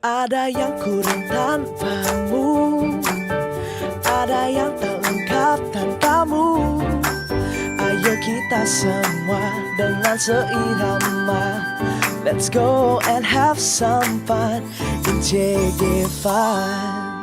Ada yang kurang tanpamu, ada yang tak lengkap tanpamu. Ayo kita semua dengan seirama, let's go and have some fun in JG Fun.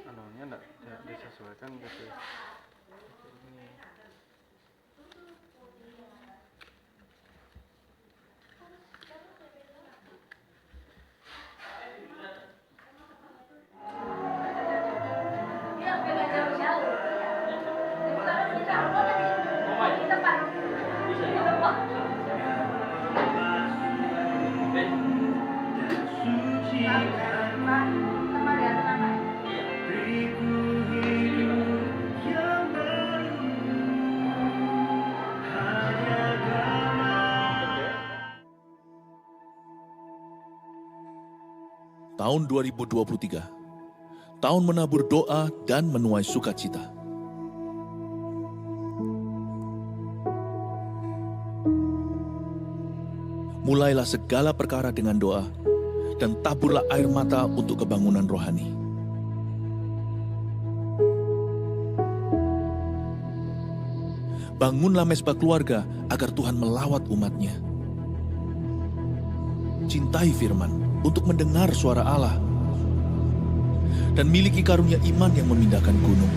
Anunya enggak disesuaikan gitu. Tahun 2023, tahun menabur doa dan menuai sukacita. Mulailah segala perkara dengan doa, dan taburlah air mata untuk kebangunan rohani. Bangunlah mezbah keluarga agar Tuhan melawat umatnya. Cintai firman untuk mendengar suara Allah, dan miliki karunia iman yang memindahkan gunung.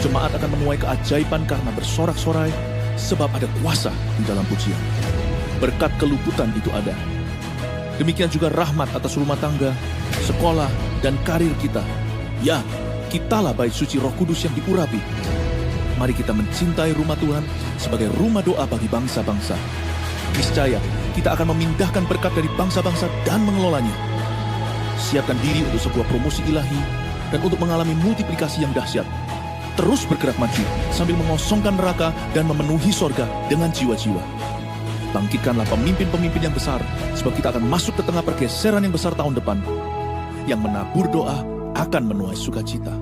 Jemaat akan menuai keajaiban karena bersorak-sorai, sebab ada kuasa di dalam pujian. Berkat keluputan itu ada. Demikian juga rahmat atas rumah tangga, sekolah, dan karir kita. Ya, kitalah bait suci Roh Kudus yang diurapi. Mari kita mencintai rumah Tuhan sebagai rumah doa bagi bangsa-bangsa. Niscaya, kita akan memindahkan berkat dari bangsa-bangsa dan mengelolanya. Siapkan diri untuk sebuah promosi ilahi dan untuk mengalami multiplikasi yang dahsyat. Terus bergerak maju sambil mengosongkan neraka dan memenuhi sorga dengan jiwa-jiwa. Bangkitkanlah pemimpin-pemimpin yang besar, sebab kita akan masuk ke tengah pergeseran yang besar tahun depan. Yang menabur doa akan menuai sukacita.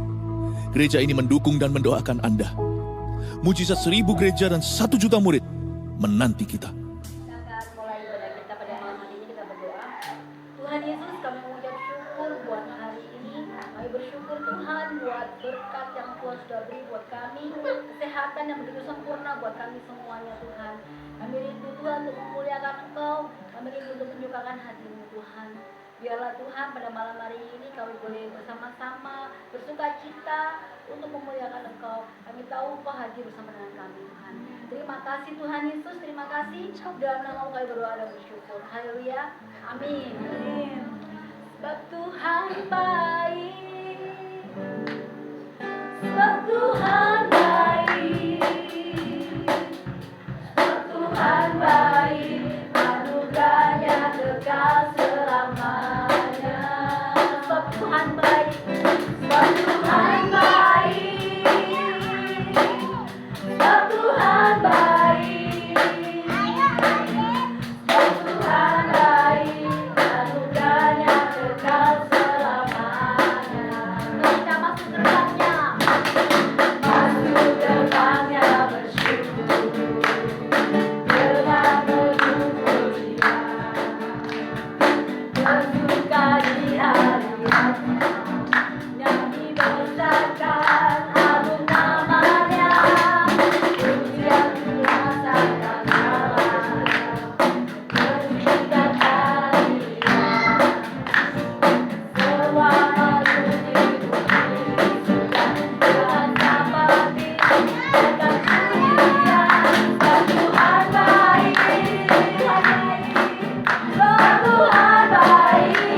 Gereja ini mendukung dan mendoakan Anda. Mujizat 1000 gereja dan 1 juta murid menanti kita. Kita akan mulai ibadah kita pada malam hari ini, kita berdoa. Tuhan Yesus, kami mengucap syukur buat hari ini. Kami bersyukur Tuhan buat berkat yang Tuhan sudah beri buat kami, kesehatan yang begitu sempurna buat kami semuanya Tuhan. Kami rindu Tuhan untuk memuliakan Engkau, kami rindu untuk menyukakan hati-Mu Tuhan. Biarlah Tuhan pada malam hari ini kami boleh bersama-sama bersuka cita untuk memuliakan Engkau. Kami tahu Engkau hadir bersama dengan kami Tuhan. Terima kasih Tuhan Yesus, terima kasih. Dalam nama kami berdoa dan bersyukur. Haleluya. Amin. Amin. Sebab Tuhan baik. Sebab Tuhan baik. Sebab Tuhan baik. Anugerahnya kekal selamanya. Sebab Tuhan baik. Sebab Tuhan baik. Sebab Tuhan baik. Sebab Tuhan baik. Anugerahnya kekal selamanya. Kita masuk gerbangnya. Masuk gerbangnya bersyukur. Dengan penuh pujian. Bersuka di hadiratnya. Nyanyi besarkan agung namanya. Pujian dirasakan salahnya. Bersikat hadirat. Semua puji sudah Tuhan seperti akan pujian. Sebab Tuhan baik. Sebab Tuhan baik.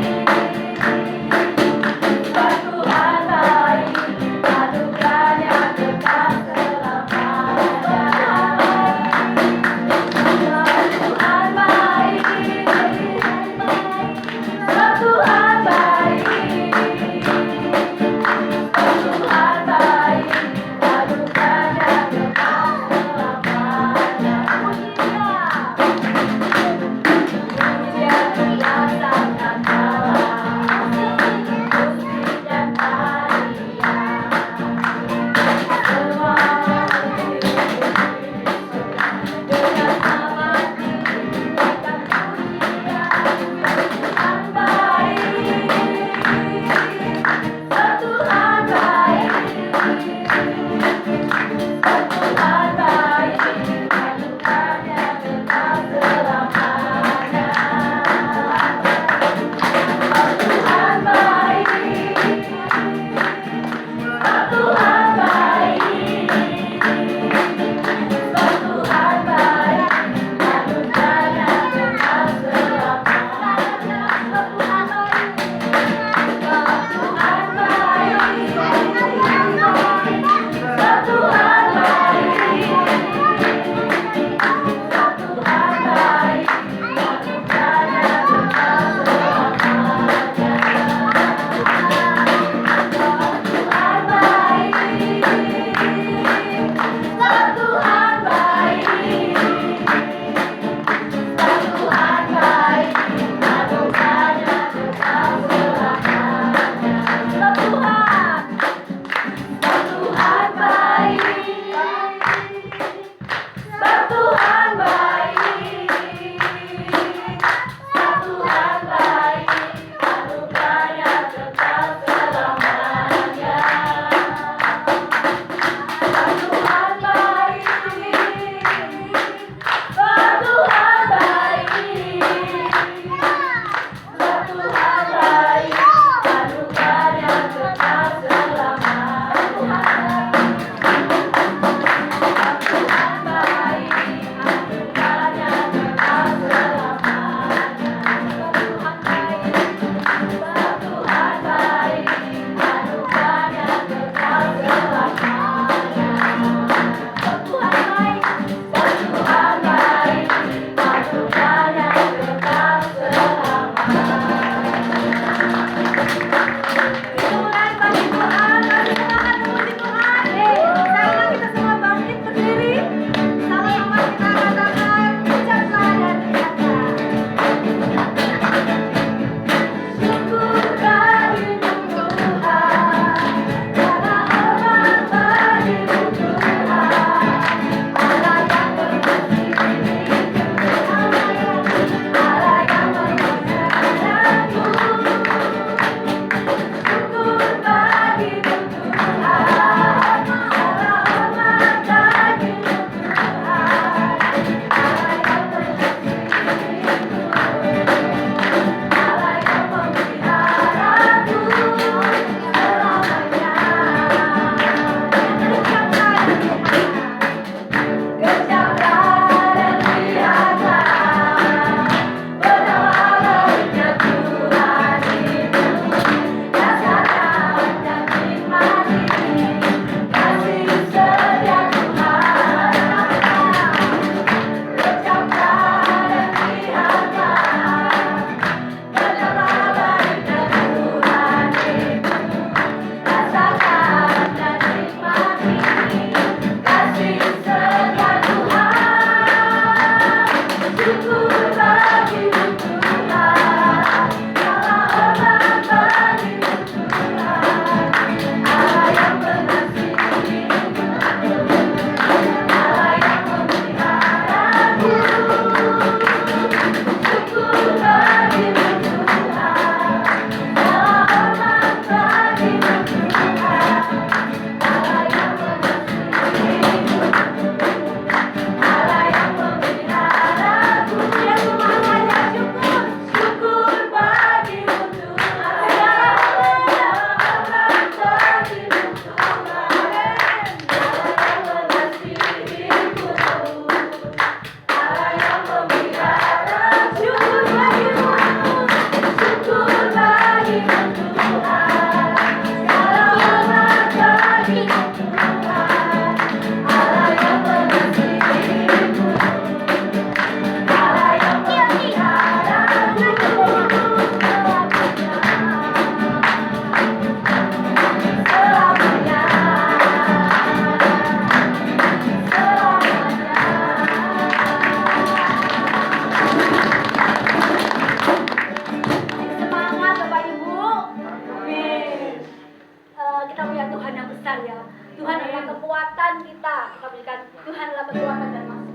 kekuatan kita. Kita berikan Tuhanlah kekuatan dan makmur.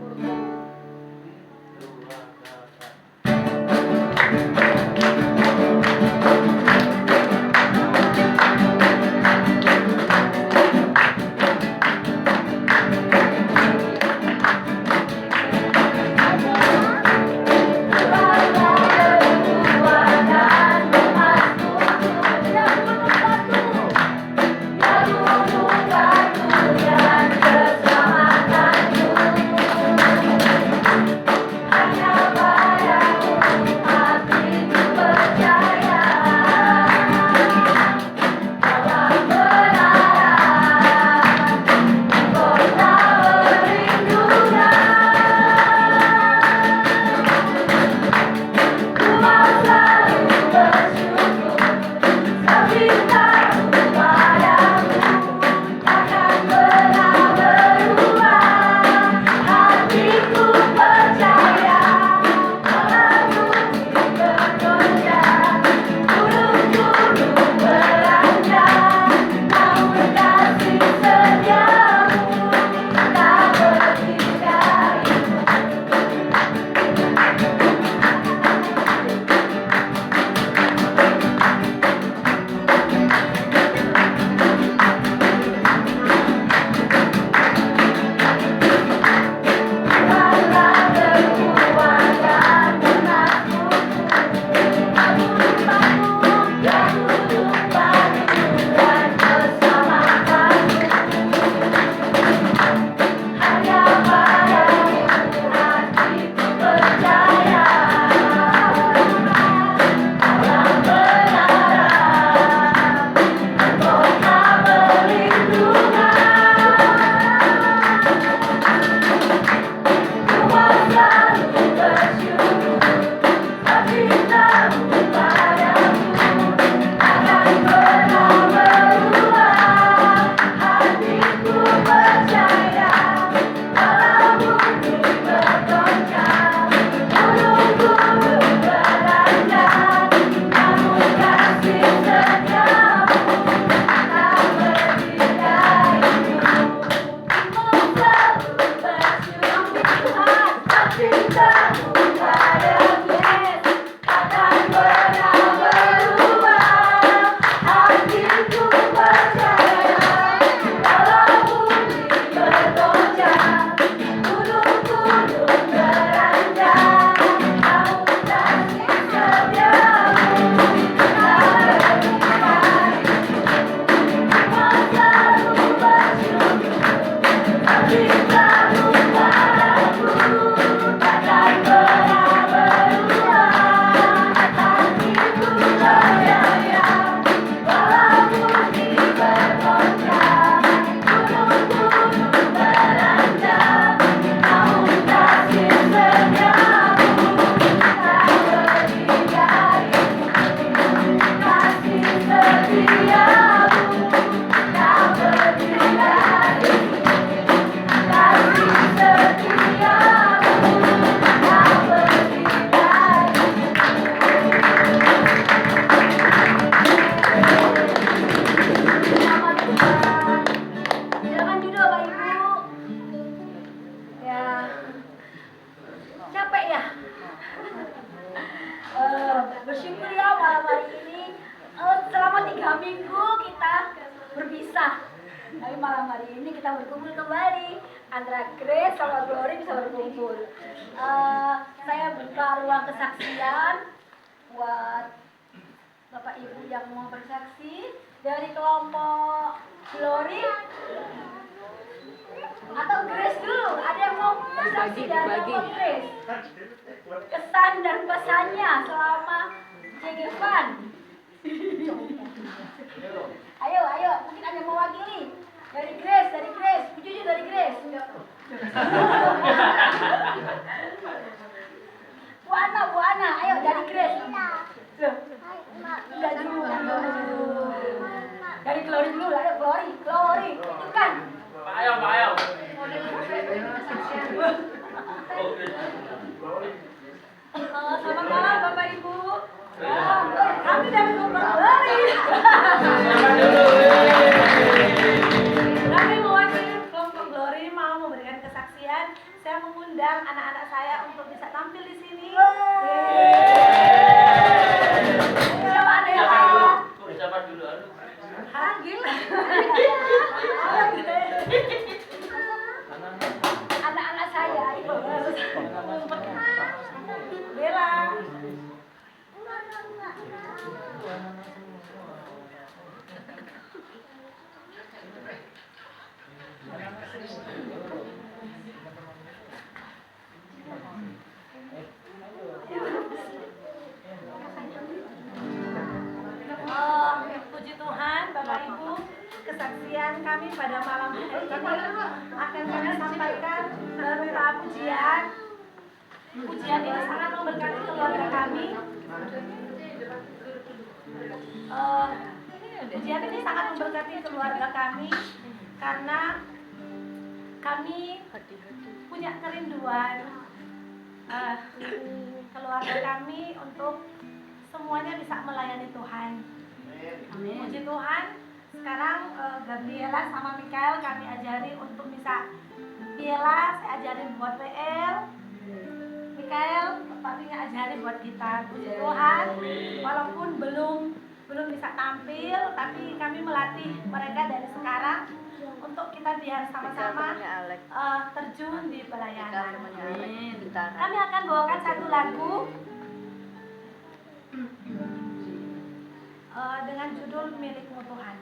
antara Grace sama Glory bisa berkumpul. Saya buka ruang kesaksian buat Bapak Ibu yang mau bersaksi dari kelompok Glory atau Grace dulu. Ada yang mau bersaksi dari kelompok Grace? Kesan dan pesannya selama JG-Fun. Ayo, mungkin ada yang mewakili. Dari Grace, jujur dari Grace. Bu Ana, ayo dari Grace. Loh, enggak dulu. Dari Glory dulu, ayo Glory, itu kan. Pak Ayo. Selamat malam Bapak Ibu. Kami dari kelompok Glory. Kami mewakili kelompok tampil di sini? Siapa ada yang mau? Hah, gila. Anak-anak saya itu. Bella. Puji Tuhan, Bapak Ibu, kesaksian kami pada malam hari ini akan kami sampaikan berupa pujian. Pujian ini sangat memberkati keluarga kami. Pujian ini sangat memberkati keluarga kami karena kami punya kerinduan keluarga kami untuk semuanya bisa melayani Tuhan. Puji Tuhan, sekarang Gabriela sama Mikael kami ajari untuk bisa Biela, saya ajarin buat WL, Mikael, pastinya ajarin buat kita. Puji Tuhan, walaupun belum bisa tampil, tapi kami melatih mereka dari sekarang untuk kita biar sama-sama terjun di pelayanan. Kami akan bawakan satu lagu dengan judul Milikmu Tuhan.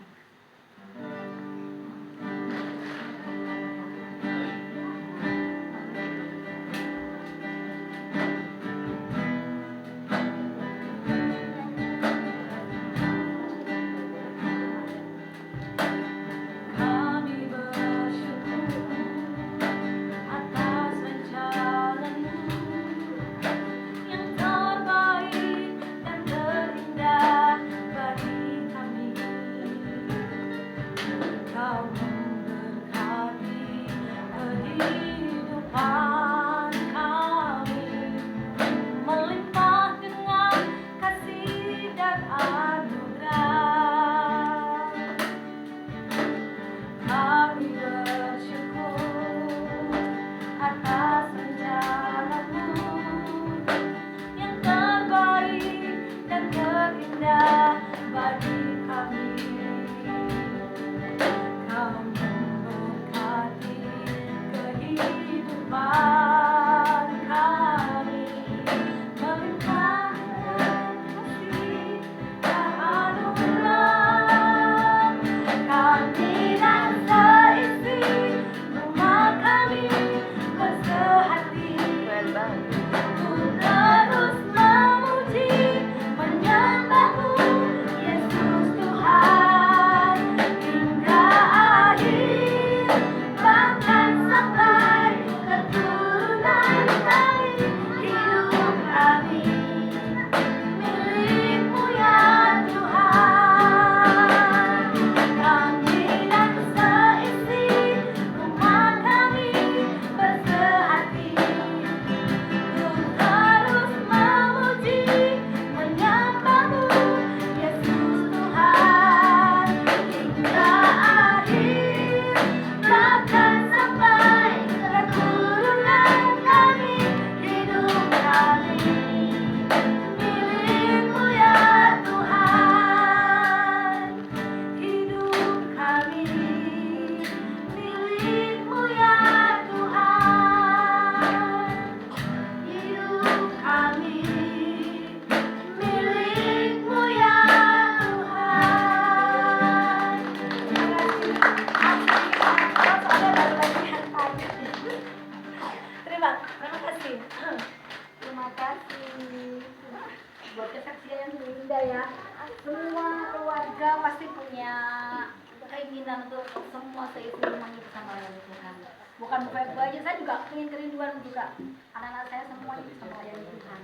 Bukan buku aja, saya juga ingin kerinduan juga anak-anak saya semua bisa melayani Tuhan.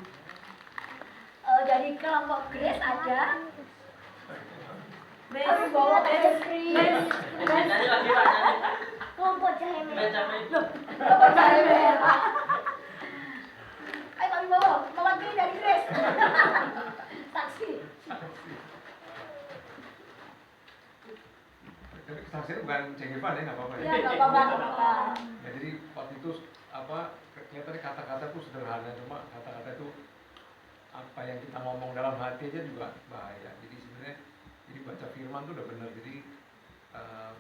Jadi kelompok Grace aja. Grace bawa Grace. Kelompok Cahaya Merah. Kelompok Cahaya Merah. Ayo kami bawa mewakili dari Grace. Saksi. Saksinya bukan Cek Irfan ya, nggak apa-apa ya? Iya, nggak apa-apa. Ya, jadi waktu itu apa kelihatannya kata-kata itu sederhana, cuma kata-kata itu apa yang kita ngomong dalam hati aja juga bahaya. Jadi sebenarnya jadi baca firman tuh udah benar. Jadi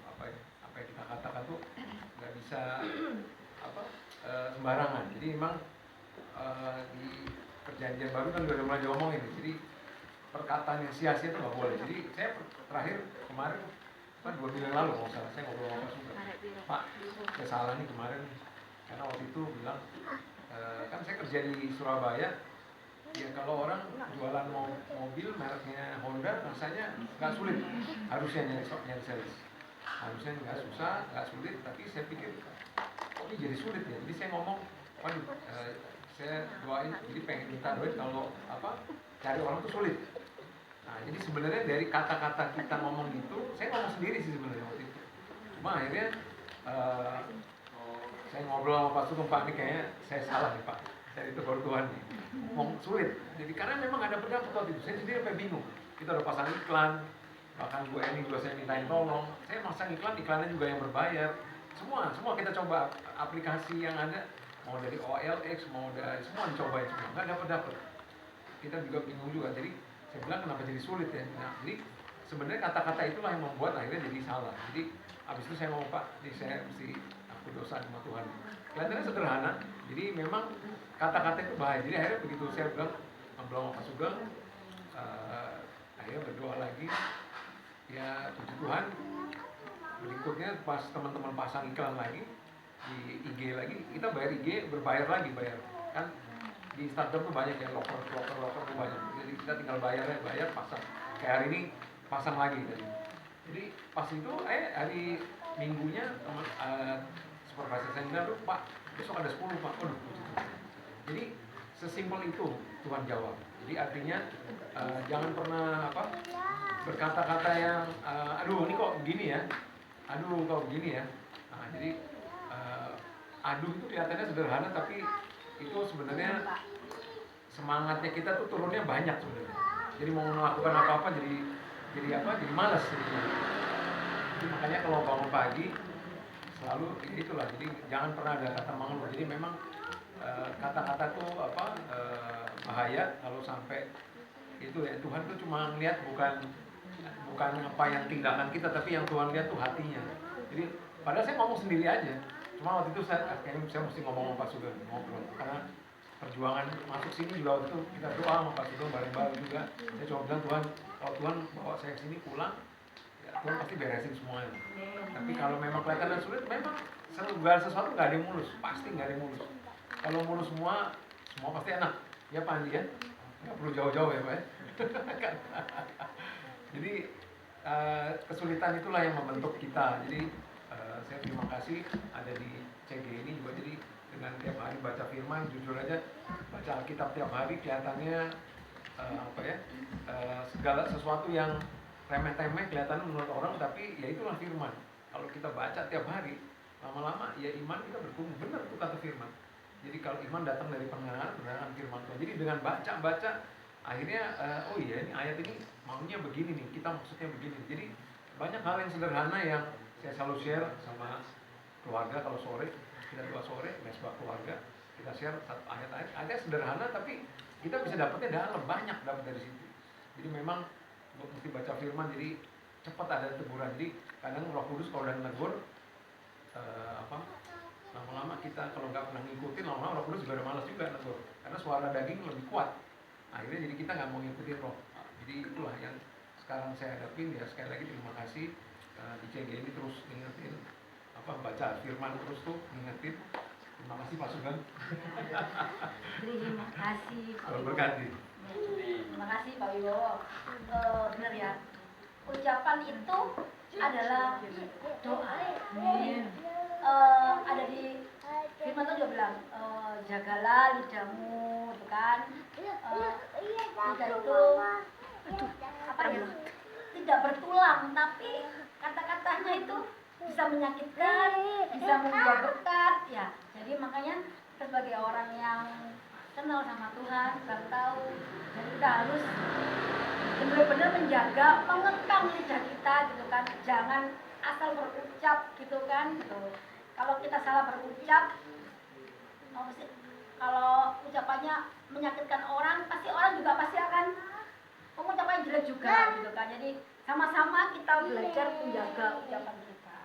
apa yang kita katakan tuh nggak bisa sembarangan. Jadi memang di perjanjian baru kan udah mulai diomongin. Jadi perkataan yang sia-sia itu nggak boleh. Jadi saya terakhir kemarin kan 2 minggu yang lalu kalau salah saya ngobrol sama Pak Sugeng, Pak saya salah nih kemarin karena waktu itu bilang kan saya kerja di Surabaya ya, kalau orang jualan mobil mereknya Honda rasanya nggak sulit, harusnya nyari sales, harusnya nggak susah, nggak sulit, tapi saya pikir kok ini jadi sulit ya. Jadi saya ngomong, waduh saya doain, jadi pengen minta doain kalau cari orang tuh sulit. Nah, jadi sebenarnya dari kata-kata kita ngomong gitu, saya ngomong sendiri sih sebenarnya waktu itu. Cuma akhirnya saya ngobrol sama Pak Sugeng, Pak ini kayaknya saya salah nih Pak, saya ditegur Tuhan nih, ngomong sulit. Jadi karena memang ada pendapat waktu itu, saya sendiri sampai bingung. Kita udah pasang iklan, bahkan Bu Eni juga saya mintain tolong, saya masang iklannya juga yang berbayar. Semua kita coba aplikasi yang ada, mau dari OLX, mau dari semua dicobain semua, nggak dapet. Kita juga bingung juga. Jadi saya bilang kenapa jadi sulit ya. Nah, jadi sebenarnya kata-kata itulah yang membuat akhirnya jadi salah. Jadi abis itu saya mau Pak, ini saya mesti aku dosa sama Tuhan. Kelihatannya sederhana. Jadi memang kata-kata itu bahaya. Jadi akhirnya begitu saya bilang ngobrol sama Pak Sugeng, akhirnya berdoa lagi. Ya puji Tuhan. Berikutnya pas teman-teman pasang iklan lagi di IG lagi, kita bayar IG berbayar lagi kan di Instagram tuh banyak ya, loker tuh banyak. Jadi kita tinggal bayar pasang. Kayak hari ini pasang lagi tadi. Jadi pas itu hari Minggunya teman supervisor saya bilang, Pak besok ada 10 Pak. Waduh, jadi sesimpel itu Tuhan jawab. Jadi artinya jangan pernah berkata-kata yang aduh ini kok begini ya, aduh kok begini ya. Nah, jadi aduh itu kelihatannya sederhana, tapi itu sebenarnya semangatnya kita tuh turunnya banyak sebenarnya. Jadi mau melakukan apa-apa jadi malas. Jadi makanya kalau bangun pagi selalu itulah. Jadi jangan pernah ada kata mengeluh. Jadi memang kata-kata tuh bahaya kalau sampai itu ya. Tuhan tuh cuma ngeliat bukan apa yang tindakan kita, tapi yang Tuhan lihat tuh hatinya. Jadi padahal saya ngomong sendiri aja. Cuma waktu itu saya mesti ngomong sama Pak Sugeng, ngobrol. Karena perjuangan masuk sini juga waktu itu kita doa sama Pak Sugeng bareng-bareng juga. Saya cuma bilang, Tuhan, kalau Tuhan bawa saya ke sini pulang, ya Tuhan pasti beresin semuanya. Tapi kalau memang kelihatan sulit, memang segala sesuatu nggak ada yang mulus, pasti nggak ada yang mulus. Kalau mulus semua pasti enak. Ya Pak Andi ya, nggak perlu jauh-jauh ya Pak ya. Jadi kesulitan itulah yang membentuk kita. Jadi saya terima kasih ada di CG ini juga. Jadi dengan tiap hari baca firman, jujur aja baca Alkitab tiap hari kelihatannya segala sesuatu yang remeh-temeh kelihatannya menurut orang, tapi ya itulah firman. Kalau kita baca tiap hari, lama-lama ya iman kita bertumbuh. Benar tuh kata firman. Jadi kalau iman datang dari pendengaran firman Tuhan. Jadi dengan baca akhirnya oh iya ini ayat ini maunya begini nih, kita maksudnya begini. Jadi banyak hal yang sederhana yang saya selalu share sama keluarga. Kalau sore kita doa sore mesbah keluarga, kita share satu ayat-ayat ada sederhana tapi kita bisa dapatnya banyak dapat dari situ. Jadi memang mesti baca firman, jadi cepat ada teguran. Jadi kadang Roh Kudus kalau udah negur lama-lama kita kalau nggak pernah ngikutin, lama-lama Roh Kudus juga udah malas juga negur karena suara daging lebih kuat. Akhirnya jadi kita nggak mau ngikutin Roh. Jadi itulah yang sekarang saya hadapin. Ya sekali lagi terima kasih di CG ini terus ngingetin baca firman terus tuh ngingetin. Terima kasih Pak Sugeng. Terima kasih Pak Wibowo. Berkati. Terima kasih Pak Wibowo. Benar ya, ucapan itu adalah doa. Ada di firman Tuhan juga bilang jagalah lidahmu, itu kan. Lidah itu tidak bertulang, tapi kata-katanya itu bisa menyakitkan, bisa membawa berkat ya. Jadi makanya kita sebagai orang yang kenal sama Tuhan, baru tahu, jadi kita harus benar-benar menjaga, mengekang lidah kita gitu kan. Jangan asal berucap gitu kan gitu. Kalau kita salah berucap, kalau ucapannya menyakitkan orang, pasti orang juga pasti akan mengucapkan jelek juga gitu kan. Jadi sama-sama kita belajar menjaga ucapan kita.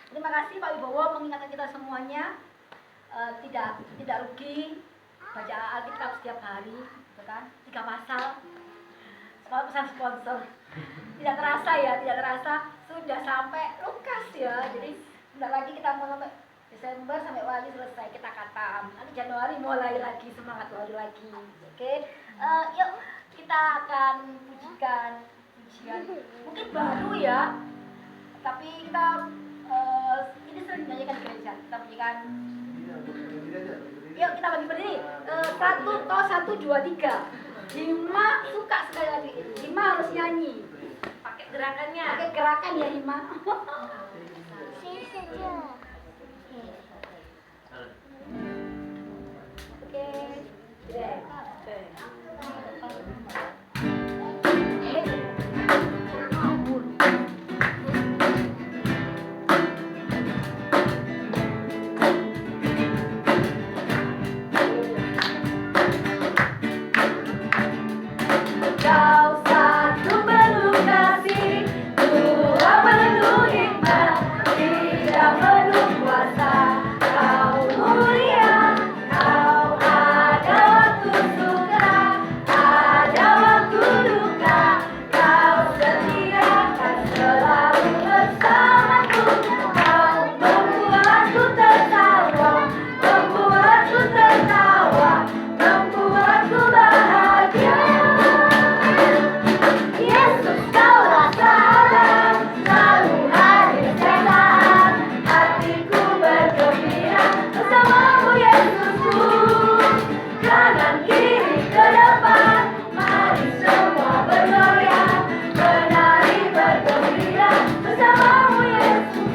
Terima kasih Pak Wibowo mengingatkan kita semuanya, tidak rugi baca Alkitab setiap hari, gitu kan? 3 pasal. Kalau pesan sponsor tidak terasa ya, tidak terasa sudah sampai Lukas ya. Jadi sebentar lagi kita mau sampai Desember sampai Wali selesai kita khatam. Nanti Januari mulai lagi semangat Wali lagi. Oke, yuk kita akan pujikan pujian mungkin baru ya, tapi kita ini sering dinyanyikan di gereja. Kita pujikan. Yuk kita bagi berdiri. 1 2 3. Hima suka sekali lagi. Hima harus nyanyi. Pakai gerakannya. Pakai gerakan ya Hima. Oke. Kau satu penuh kasih, Dua penuh hikmat, Tiga penuh kuasa. Kau mulia, kau ada waktu suka, ada waktu duka. Kau setia dan selalu bersamaku. Kau membuatku tertawa, membuatku tertawa, membuatku bahagia. Yesus kaulah salam, selalu hadir setiap saat. Hatiku bergembira bersamamu Yesusku. Kanan kiri ke depan, mari semua bergoyang, menari bergembira bersamamu Yesusku.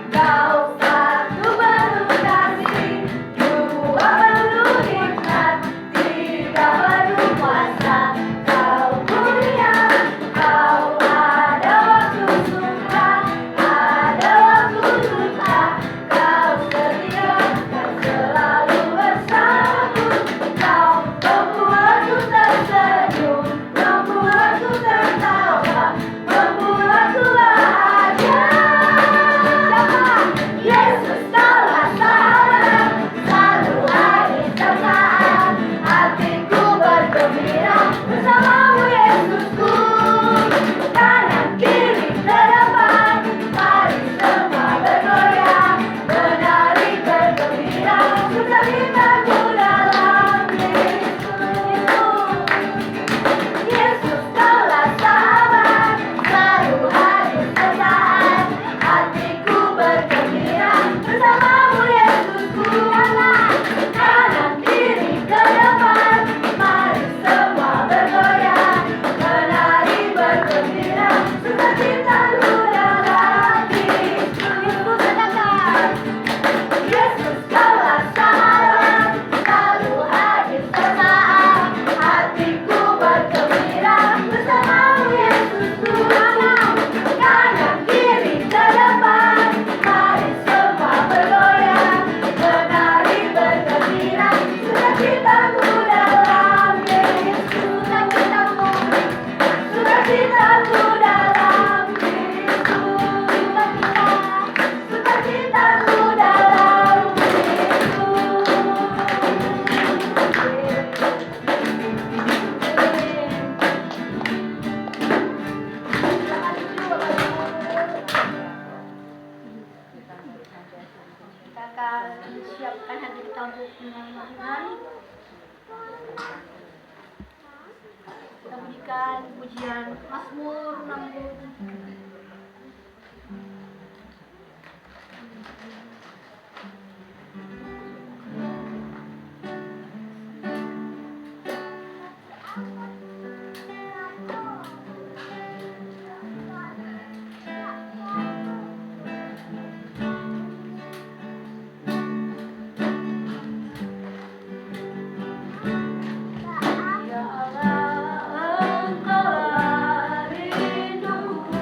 Kau satu penuh kasih, Dua penuh hikmat, Tiga penuh kuasa. Kau mulia, kau ada waktu suka, ada waktu duka. Kau setia dan selalu bersamaku. Kau membuatku tersenyum, membuatku tertawa, membuatku bahagia. Yesus kaulah salam, selalu hadir setiap saat. Hatiku bergembira bersamamu Yesusku. Kanan kiri ke depan, mari semua bergoyang, menari bergembira sukacitaku dalam Yesus. Yesus kaulah salam, selalu hadir setiap saat. Hatiku bergembira bersamamu Yesusku. Kanan kiri ke depan, mari semua bergoyang, menari bergembira sukacitaku dalam Yesus. Yesus kaulah salam, selalu hadir setiap saat. Hatiku bergembira bersamamu Yesusku. Kanan kiri ke depan, mari semua bergoyang, menari bergembira sukacitaku dalam Yesus. Sukacitaku dalam Yesus. Sukacitaku dalam Kita akan siapkan hati kita untuk menyanyi Tuhan. Kita berikan pujian Mazmur 60. Ya Allah, Engkaulah rinduku,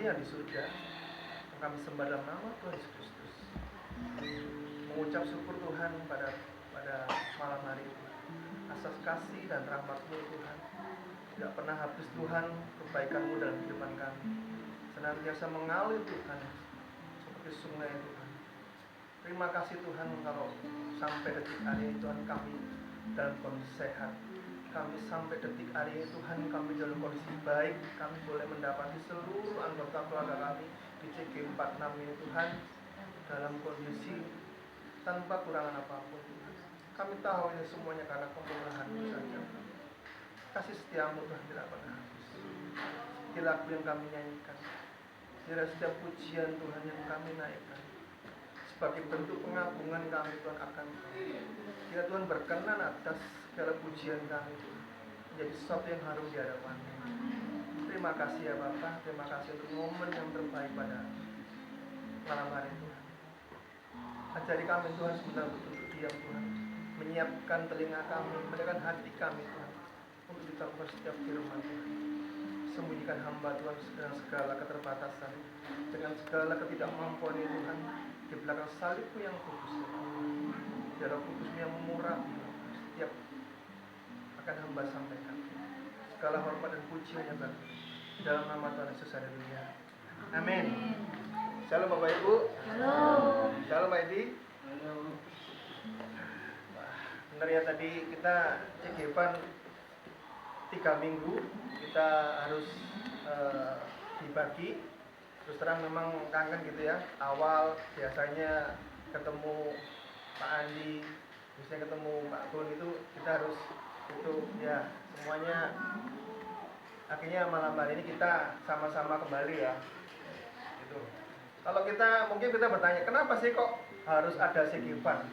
kami yang di surga, yang kami sembah dalam nama Tuhan Yesus Kristus. Mengucap syukur Tuhan pada malam hari ini atas kasih dan rahmat-Mu Tuhan. Tidak pernah habis Tuhan kebaikan-Mu dalam kehidupan kami. Senantiasa mengalir Tuhan seperti sungai Tuhan. Terima kasih Tuhan kalau sampai detik hari ini Tuhan kami dalam kondisi sehat. Kami sampai detik hari ini Tuhan kami dalam kondisi baik. Kami boleh mendapati seluruh anggota keluarga kami di CG46 ini Tuhan dalam kondisi tanpa kurangan apapun Tuhan. Kami tahu ini semuanya karena pemurahan-Mu saja. Kasih setia-Mu Tuhan tidak pernah habis. Di lagu yang kami nyanyikan, di setiap pujian Tuhan yang kami naikkan, sebagai bentuk pengagungan kami Tuhan akan Kau. Biar Tuhan berkenan atas segala pujian kami Tuhan, menjadi sesuatu yang harum di hadapan-Mu. Terima kasih ya Bapa, terima kasih untuk momen yang terbaik pada malam hari Tuhan. Ajari kami Tuhan sebentar untuk diam Tuhan, menyiapkan telinga kami, menyiapkan hati kami Tuhan, untuk ditangkap setiap firman Tuhan. Sembunyikan hamba Tuhan dengan segala keterbatasan, dengan segala ketidakmampuan ini Tuhan, di belakang salib-Mu yang kudus Tuhan. Biar Roh Kudus-Mu yang memurapi setiap akan hamba sampaikan. Segala hormat dan pujiannya bagi dalam nama Tuhan Yesus, haleluya. Amin. Shalom Bapak Ibu. Halo. Shalom Pak Edi. Benar ya, tadi kita CG-ban 3 minggu kita harus dibagi. Terus terang memang kangen gitu ya. Awal biasanya ketemu Pak Andi, biasanya ketemu Pak Kun, itu kita harus itu ya semuanya. Akhirnya malam hari ini kita sama-sama kembali ya. Gitu. Kalau mungkin kita bertanya, kenapa sih kok harus ada CG-ban?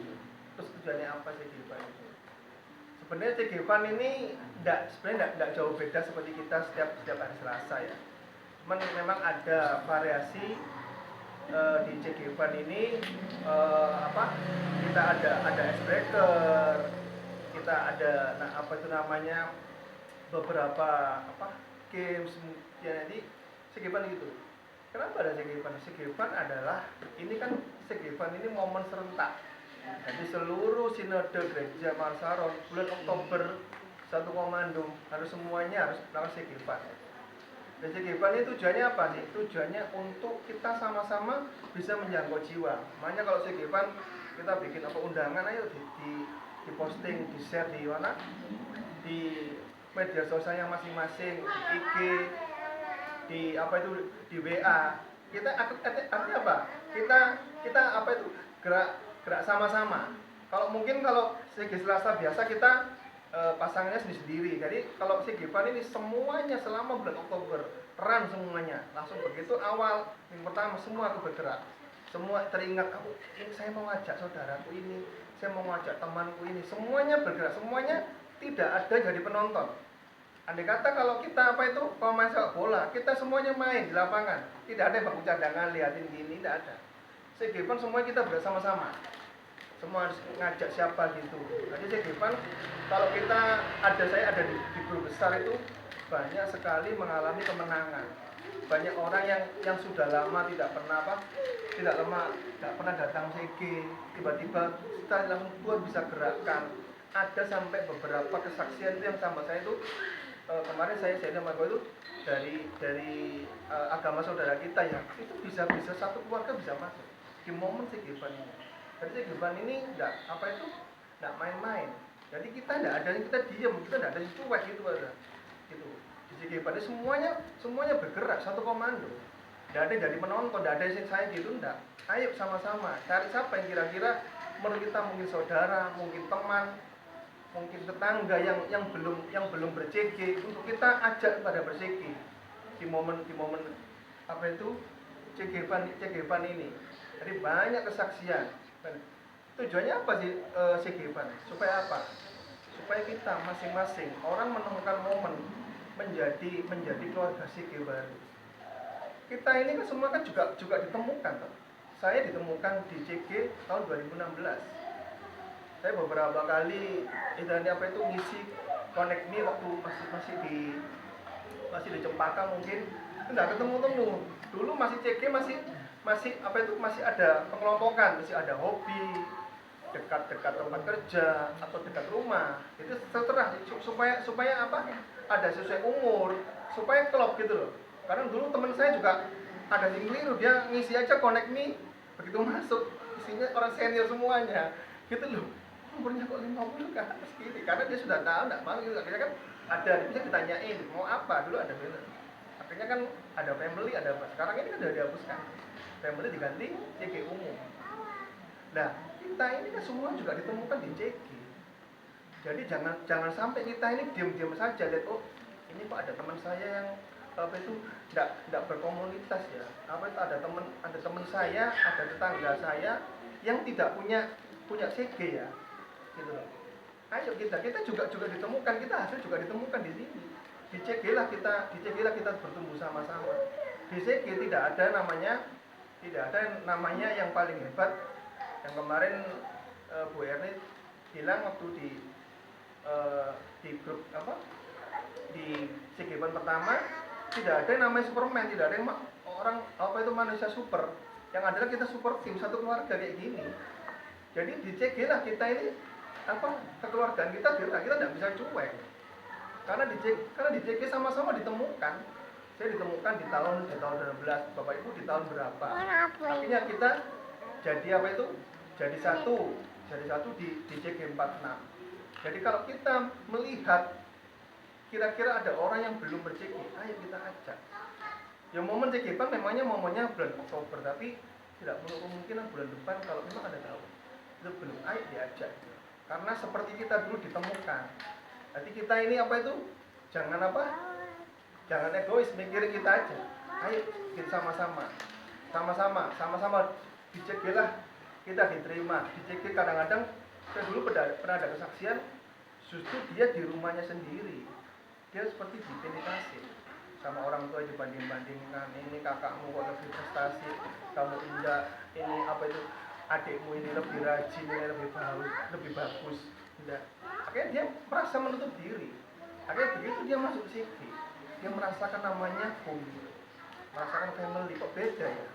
Terus tujuannya apa CG-ban itu? Sebenarnya CG-ban ini sebenarnya tidak jauh beda seperti kita setiap hari Selasa ya. Cuman memang ada variasi di CG-ban ini, kita ada icebreaker, kita ada beberapa games ya. Jadi CG-ban gitu. Kenapa ada CG-ban? CG-ban adalah ini kan CG-ban ini momen serentak. Jadi seluruh sinode gereja Marsaron bulan Oktober satu komando semuanya harus melakukan CG-ban. Dan CG-ban ini tujuannya apa sih? Tujuannya untuk kita sama-sama bisa menjangkau jiwa. Makanya kalau CG-ban kita bikin undangan, ayo di posting, di share di mana? Di media sosialnya masing-masing, di IG, di WA. Kita artinya apa? Kita gerak sama-sama. Kalau CG Selasa biasa kita pasangannya sendiri-sendiri. Jadi kalau CG-ban ini semuanya selama bulan Oktober run semuanya. Langsung begitu awal minggu pertama semua aku bergerak. Semua teringat, ini saya mau ngajak saudaraku ini, saya mau ngajak temanku ini. Semuanya bergerak, semuanya tidak ada jadi penonton. Andai kata kalau kita pemain sepak bola, kita semuanya main di lapangan. Tidak ada yang baku cadangan liatin gini, tidak ada. CG-ban semuanya kita bersama-sama. Semua harus ngajak siapa gitu. Jadi CG-ban kalau saya ada di grup besar itu banyak sekali mengalami kemenangan. Banyak orang yang sudah lama tidak pernah datang CG, tiba-tiba kita langsung Tuhan bisa gerakkan. Ada sampai beberapa kesaksian itu yang sama saya itu kemarin saya sama itu dari agama saudara kita ya, itu bisa satu keluarga bisa masuk di momen CG-ban ini. Jadi CG-ban ini enggak main-main. Jadi kita diam, kita enggak ada yang cuek gitu ada. Gitu. Di CG-ban ini semuanya bergerak satu komando. Enggak ada jadi penonton, enggak ada yang saya gitu enggak. Ayo sama-sama cari siapa yang kira-kira menurut kita mungkin saudara, mungkin teman, mungkin tetangga yang belum ber-CG, untuk kita ajak pada ber-CG di momen CG-ban ini. Jadi banyak kesaksian. Tujuannya apa sih CG-ban? Supaya apa? Supaya kita masing-masing orang menemukan momen menjadi keluarga CG baru. Kita ini kan semua kan juga ditemukan. Saya ditemukan di CG tahun 2016. Saya beberapa kali ngisi Connect Me waktu masih di Cempaka mungkin. Nggak ketemu-temu. Dulu masih CG masih apa itu masih ada pengelompokan, masih ada hobi, dekat-dekat tempat kerja atau dekat rumah. Itu terserah supaya apa? Ada sesuai umur, supaya klop gitu loh. Karena dulu teman saya juga ada yang keliru, dia ngisi aja connect me, begitu masuk isinya orang senior semuanya. Gitu loh. Umurnya kok 50 kan segini, karena dia sudah tahu enggak mau gitu. Akhirnya kan ada bisa ditanyain mau apa, dulu ada bener. Akhirnya kan ada family, ada apa. Sekarang ini kan udah dihapuskan. Family diganti CG umum. Nah, kita ini kan semua juga ditemukan di CG. Jadi jangan sampai kita ini diam-diam saja lihat, oh ini kok ada teman saya yang apa itu enggak berkomunitas ya. Apa itu ada teman saya, ada tetangga saya yang tidak punya CG ya. Gitu loh. Ayo kita juga ditemukan, kita hasil juga ditemukan di sini. Di CG lah kita bertumbuh sama-sama. Di CG tidak ada namanya yang paling hebat. Yang kemarin Bu Erni bilang waktu di grup apa di CG pertama, tidak ada yang namanya Superman, tidak ada yang orang apa itu manusia super. Yang adalah kita super tim, satu keluarga kayak gini. Jadi di CG lah kita ini apa kekeluargaan kita tidak bisa cuek. Karena di CG sama-sama ditemukan. Saya ditemukan di tahun 2012, Bapak Ibu di tahun berapa? Akhirnya kita jadi apa itu? Jadi satu di CG 46. Jadi kalau kita melihat kira-kira ada orang yang belum ber-CG, ayo kita ajak. Ya momen CG Pan memangnya momennya bulan Oktober, tapi tidak perlu kemungkinan bulan depan kalau memang ada tahu. Itu belum, ayo diajak. Karena seperti kita dulu ditemukan. Jadi kita ini apa itu? Jangan egois, mikirin kita aja. Ayo kita sama-sama dicek lah, kita diterima. Dicek kadang-kadang saya dulu pernah ada kesaksian, justru dia di rumahnya sendiri, dia seperti dipendikasi sama orang tua, dibanding-bandingkan, ini kakakmu kok lebih prestasi, kamu indah, ini apa itu adikmu ini lebih rajin, ini lebih bagus. Tidak. Akhirnya dia merasa menutup diri. Akhirnya begitu dia masuk ke sini, dia merasakan namanya home, merasakan family. Kok beda ya?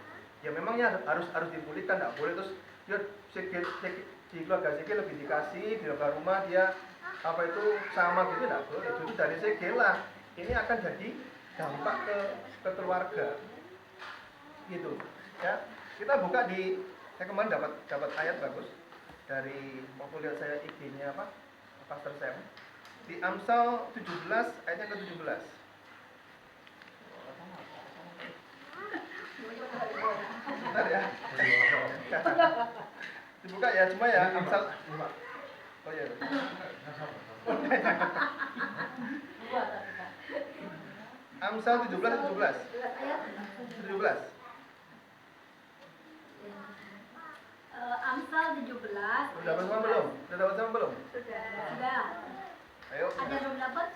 Ya memangnya harus dipulihkan, tidak boleh terus dia di keluarga CG lebih dikasih, di luar rumah dia apa itu sama gitu, tidak boleh. Justru dari CG lah ini akan jadi dampak ke keluarga gitu ya. Kita buka saya kemarin dapat ayat bagus dari waktu lihat saya IG-nya Pastor Sam di Amsal 17 ayatnya ke-17. Bentar ya. Dibuka ya, cuma ya Amsal. Oh iya. Amsal 17. Amsal 17. Udah dapat sama belum? Sudah. Ayo. Ada belum dapat?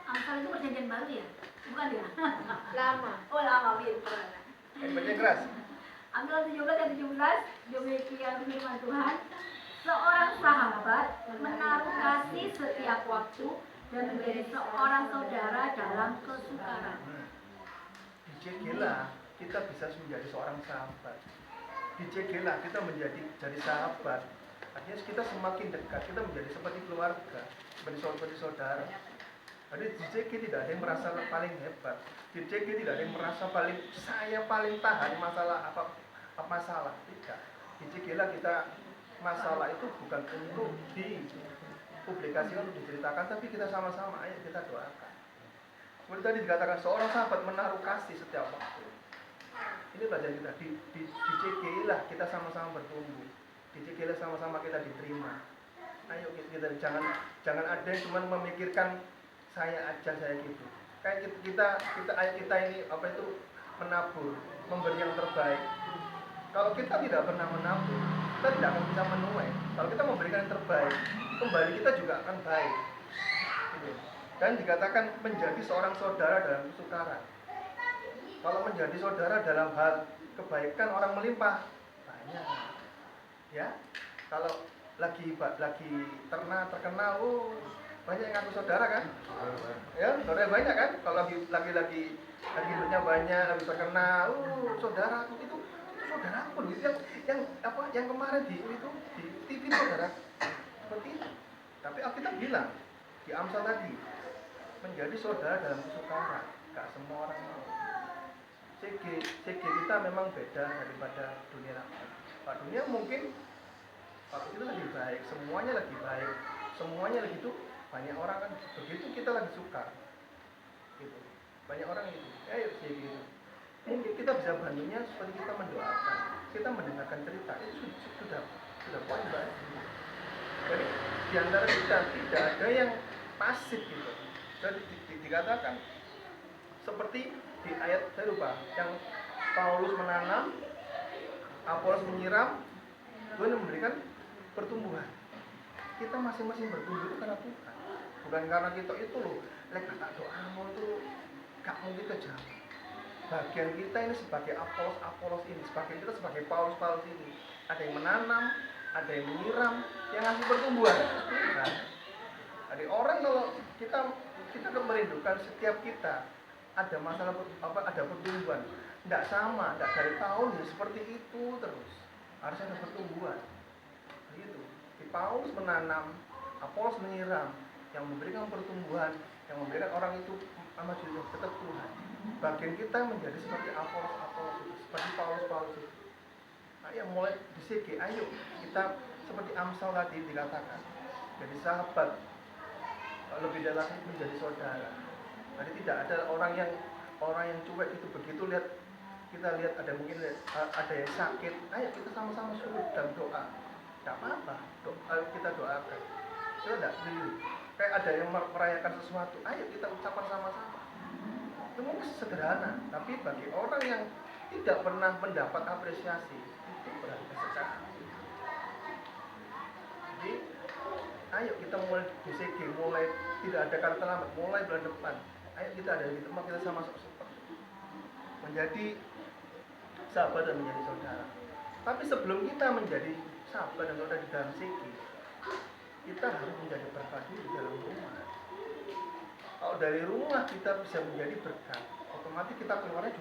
Amsal itu perjanjian baru ya? Bukan ya? Lama. Oh lama, pintar. Baca keras. Amsal 17 dan 17, demikian firman Tuhan. Seorang sahabat menaruh kasih setiap waktu dan menjadi seorang saudara dalam kesukaran. Di CG lah kita bisa menjadi seorang sahabat. Di CG lah kita jadi sahabat. Artinya kita semakin dekat, kita menjadi seperti keluarga, seperti saudara. Jadi di CG tidak ada yang merasa paling hebat. Di CG tidak ada yang merasa saya paling tahan masalah apa masalah. Tidak. Di CG lah kita masalah itu bukan untuk dipublikasikan, untuk diceritakan, tapi kita sama-sama ayo kita doakan. Seperti tadi dikatakan seorang sahabat menaruh kasih setiap waktu. Ini pelajaran kita di CG lah kita sama-sama bertumbuh. Di CG lah sama-sama kita diterima. Ayo kita jangan ada yang cuma memikirkan saya aja saya gitu. Kayak kita ini apa itu menabur, memberi yang terbaik. Kalau kita tidak pernah menabur, kita tidak akan bisa menuai. Kalau kita memberikan yang terbaik, kembali kita juga akan baik. Gitu. Dan dikatakan menjadi seorang saudara dalam kesukaran. Kalau menjadi saudara dalam hal kebaikan orang melimpah, banyak. Ya, kalau lagi terkenal, banyak yang ngaku saudara kan? Ya, saudara banyak kan? Kalau lagi atributnya banyak, lebih terkenal. Saudaraku itu saudaraku gitu, yang kemarin di TV saudara seperti itu. Tapi Alkitab bilang di Amsal tadi, menjadi saudara dalam kesukaran, gak semua orang mau. CG kita memang beda daripada dunia rakyat. Pak dunia mungkin waktu itu lebih baik, semuanya lebih baik, semuanya lebih itu, banyak orang kan begitu kita lagi suka gitu. Banyak orang itu, CG itu. Mungkin kita bisa bantunya seperti kita mendoakan, kita mendengarkan cerita, itu sudah poin banget. Jadi di antara kita tidak ada yang pasif gitu. Jadi dikatakan seperti di ayat saya lupa, yang Paulus menanam, Apolos menyiram, Tuhan memberikan pertumbuhan. Kita masing-masing bertumbuh itu karena Tuhan, bukan karena kita itu loh. Lek kata doamu itu gak mungkin kejam. Bagian kita ini sebagai Apolos ini, sebagai kita sebagai Paulus ini, ada yang menanam, ada yang menyiram, yang ngasih pertumbuhan. Nah, ada orang kalau kita merindukan setiap kita ada masalah ada pertumbuhan, tidak sama, tidak dari tahun ya seperti itu terus, harus ada pertumbuhan. Gitu. Di Paulus menanam, Apolos menyiram, yang memberikan pertumbuhan, yang memberikan orang itu sama juga tetap Tuhan. Bagian kita menjadi seperti Apolos itu, seperti Paulus itu. Ayo mulai di CG, ayo kita seperti Amsal tadi dikatakan, jadi sahabat, lebih dalam menjadi saudara. Jadi tidak ada orang yang cuek itu, begitu kita lihat ada mungkin ada yang sakit, ayo kita sama-sama suruh dalam doa. Tidak apa-apa, kita doakan. Sudah kayak ada yang merayakan sesuatu, ayo kita ucapkan sama-sama. Itu mungkin sederhana, tapi bagi orang yang tidak pernah mendapat apresiasi, itu berharga sekali. Jadi ayo kita mulai BCG, mulai tidak ada kata terlambat, mulai bulan depan. Ayo kita ada di tempat, kita sama-sama menjadi sahabat dan menjadi saudara. Tapi sebelum kita menjadi sahabat dan saudara di dalam CG, kita harus menjadi berkat di dalam rumah. Kalau dari rumah kita bisa menjadi berkat, otomatis kita keluarnya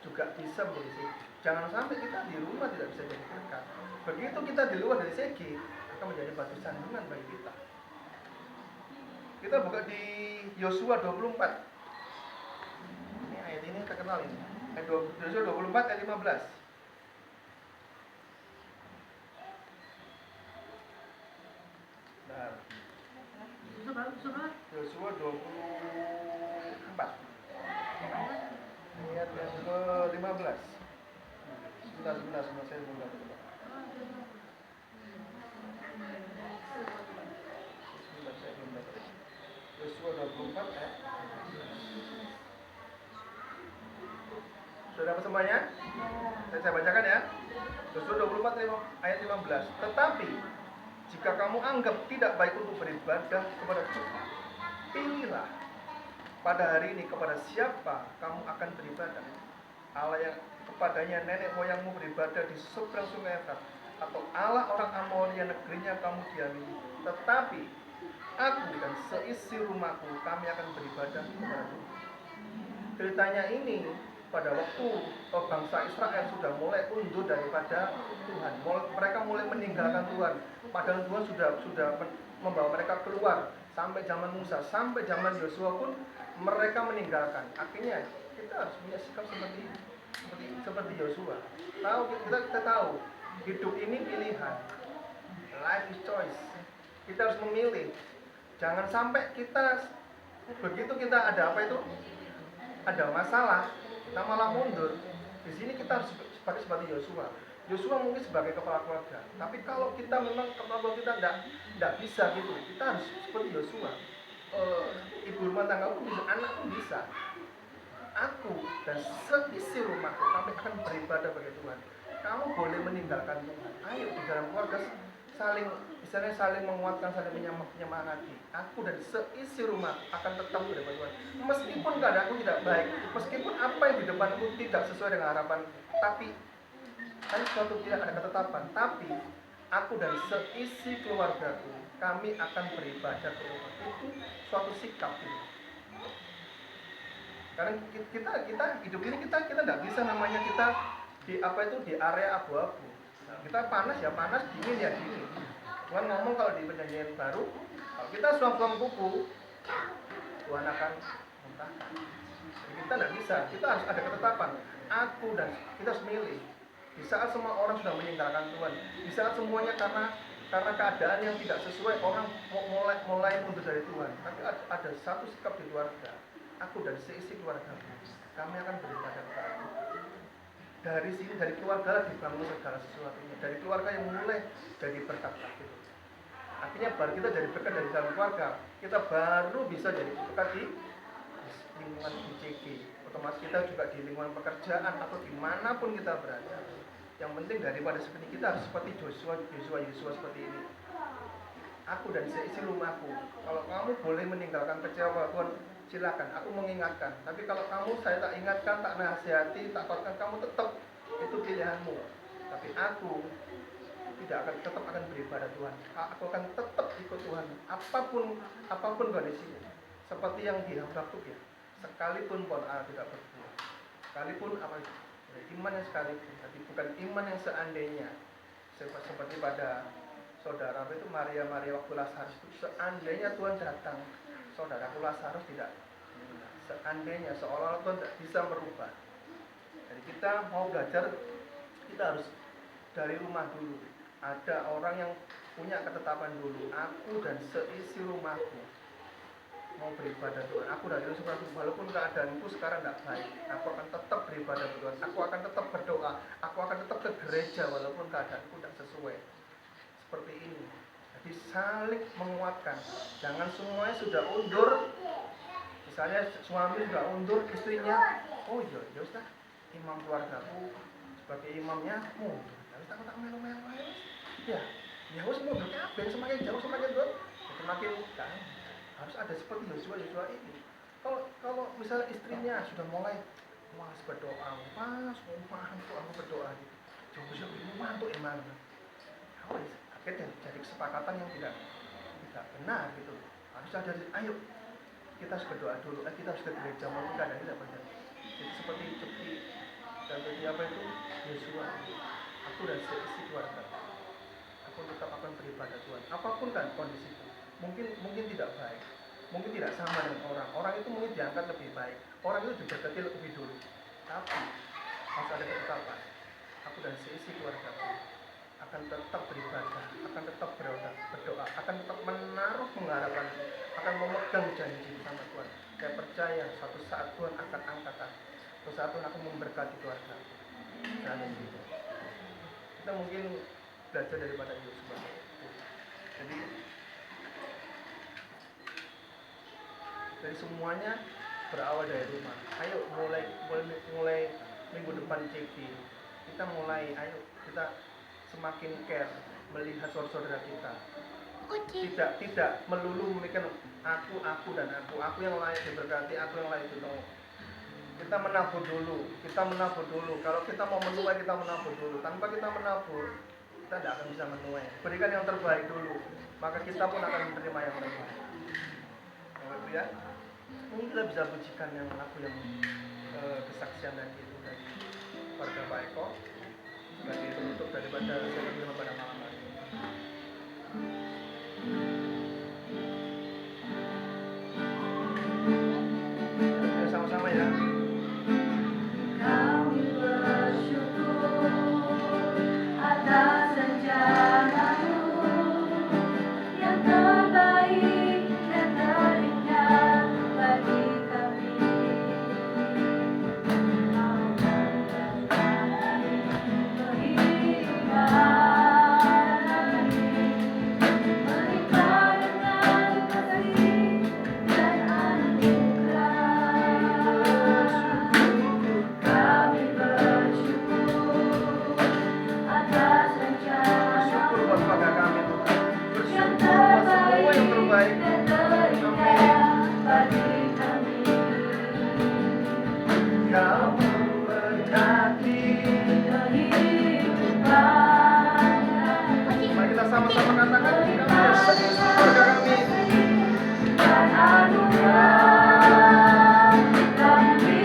juga bisa menjadi CG. Jangan sampai kita di rumah tidak bisa jadi berkat. Begitu kita di luar dari CG, akan menjadi batu sandungan bagi kita. Kita buka di Yosua 24. Ini ayat ini terkenal ini. Yosua 24 ayat 15. Nah, Yosua 24 ayat yang ke-15. Sebentar saya buka. Yosua 24 ayat. Sudah dapat semuanya? Saya bacakan ya. Yosua 24 ayat 15. Tetapi jika kamu anggap tidak baik untuk beribadah kepada Tuhan, pilihlah pada hari ini kepada siapa kamu akan beribadah. Allah yang kepadanya nenek moyangmu beribadah di seberang sungai Efrat, atau Allah orang Amori yang negerinya kamu diami. Tetapi aku dan seisi rumahku kami akan beribadah kepada Tuhan. Ceritanya ini pada waktu bangsa Israel sudah mulai undur daripada Tuhan, mereka mulai meninggalkan Tuhan. Padahal Tuhan sudah membawa mereka keluar sampai zaman Musa, sampai zaman Yosua pun mereka meninggalkan. Akhirnya kita harus punya sikap seperti Yosua. Kita tahu hidup ini pilihan, life is choice. Kita harus memilih. Jangan sampai kita begitu kita ada ada masalah, kita malah mundur. Di sini kita harus seperti Yosua. Yosua mungkin sebagai kepala keluarga, tapi kalau kita memang kepala keluarga kita tidak bisa gitu, kita harus seperti Yosua. Ibu rumah tangga pun bisa, anak pun bisa. Aku dan seisi rumahku kami akan beribadah bagi Tuhan. Kamu boleh meninggalkan Tuhan. Ayo di dalam keluarga saling menguatkan, saling menyemangati. Aku dan seisi rumah akan tetap beribadah Tuhan. Meskipun keadaanku tidak baik, meskipun apa yang di depanku tidak sesuai dengan harapan, tapi kan suatu tidak ada ketetapan. Tapi aku dan seisi keluargaku kami akan beribadah ke Tuhan. Itu suatu sikap. Karena kita hidup ini kita nggak bisa namanya kita di area abu-abu. Nah, kita panas ya panas, dingin ya dingin. Tuhan ngomong kalau di perjanjian baru, kalau kita suam-suam kuku, Tuhan akan muntahkan. Jadi kita nggak bisa, kita harus ada ketetapan. Aku dan kita harus milih. Di saat semua orang sudah meninggalkan Tuhan, di saat semuanya karena keadaan yang tidak sesuai, orang mulai mundur dari Tuhan. Tapi ada satu sikap di keluarga, aku dan seisi keluarga, kami akan beribadah kepada Tuhan. Dari sini, dari keluarga dibangun segala sesuatunya. Dari keluarga yang mulai jadi berkat lagi. Artinya baru kita jadi berkat dari dalam keluarga, kita baru bisa jadi berkat di lingkungan ICG. Otomatis kita juga di lingkungan pekerjaan atau dimanapun kita berada. Yang penting daripada seperti kita harus seperti Yosua seperti ini. Aku dan seisi rumahku. Kalau kamu boleh meninggalkan kecewa Tuhan, silakan. Aku mengingatkan. Tapi kalau saya tak ingatkan, tak nasihati, tak kuatkan, kamu tetap itu pilihanmu. Tapi aku tetap akan beribadah Tuhan. Aku akan tetap ikut Tuhan. Apapun kondisinya. Seperti yang di Habakuk ya. Sekalipun pohon ara tidak berbuah. Sekalipun iman yang sekalipun, tapi bukan iman yang seandainya. Seperti pada saudara itu Maria waktu Lazarus itu, seandainya Tuhan datang, saudaraku Lazarus tidak. Seandainya seolah-olah Tuhan tidak bisa merubah. Jadi kita mau belajar, kita harus dari rumah dulu. Ada orang yang punya ketetapan dulu. Aku dan seisi rumahku mau beribadah Tuhan. Aku dari Yerusalem, walaupun keadaanku sekarang tidak baik, aku akan tetap beribadah Tuhan. Aku akan tetap berdoa. Aku akan tetap ke gereja walaupun keadaanku tidak sesuai. Seperti ini. Jadi saling menguatkan. Jangan semuanya sudah undur. Misalnya suami sudah undur, istrinya, oh iya, ya sudah, imam keluargaku sebagai imamnya mundur. Lalu tak melu-melu. Ya harus mundurnya apa? Semakin jauh semakin jauh, semakin kan. Harus ada seperti Yosua ini. Kalau misalnya istrinya sudah mulai malas berdoa, aku berdoa gitu. Yosua ini mantuk emang. Akhirnya jadi kesepakatan yang tidak benar gitu. Harus ada, ayo kita harus berdoa dulu. Kita harus ke gereja maupun keadaan tidak benar. Jadi seperti apa itu Yosua. Aku dan seisi keluarga. Aku tetap akan beribadah Tuhan. Apapun kan kondisiku. Mungkin tidak baik, mungkin tidak sama dengan orang itu mungkin diangkat lebih baik, orang itu diberkati lebih dulu, tapi harus ada ketetapan. Aku dan seisi keluargaku akan tetap beribadah, akan tetap berdoa, akan tetap menaruh pengharapan, akan memegang janji bersama Tuhan. Saya percaya suatu saat Tuhan akan angkat aku, suatu saat Tuhan akan memberkati keluarga. Kita mungkin belajar daripada Yosua. Jadi semuanya berawal dari rumah. Ayo mulai minggu depan CG. Kita mulai, ayo kita semakin care melihat saudara kita. Tidak melulu memikirkan aku dan aku yang layak diberkati, aku yang layak ditolong. Kita menabur dulu. Kalau kita mau menuai, kita menabur dulu. Tanpa kita menabur, kita tidak akan bisa menuai. Berikan yang terbaik dulu, maka kita pun akan menerima yang terbaik. Ya, mungkin kita bisa pujikan yang kesaksian dan itu dari keluarga Pak Eko sebagai penutup daripada saya pada malam hari ini. Ya, sama-sama ya. Kami bersyukur atas rencana-Mu yang terbaik dan terindah bagi kami. Kau memberkati kehidupan kami, melimpah dengan kasih dan anugerah. Kami bersyukur atas Bersyukur buat rencana-Mu keluarga kami Tuhan. yang Bersyukur buat semua yang terbaik terbaik. dan terindah bagi kami. Kau memberkati. Kehidupan kami Mari kita sama-sama katakan, kami keluarga kami. dan anugerah kami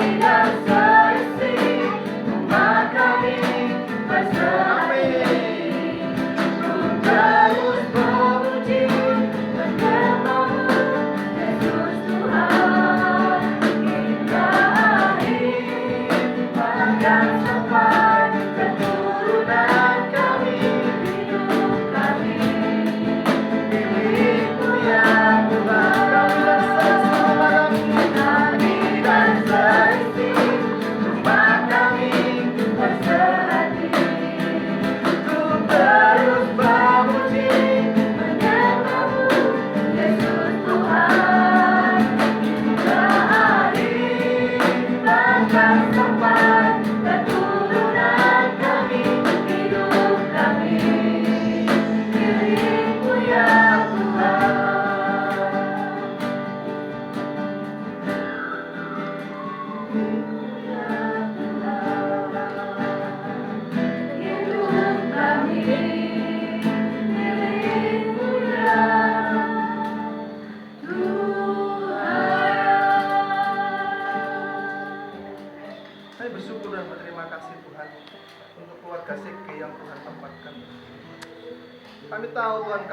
Tuhan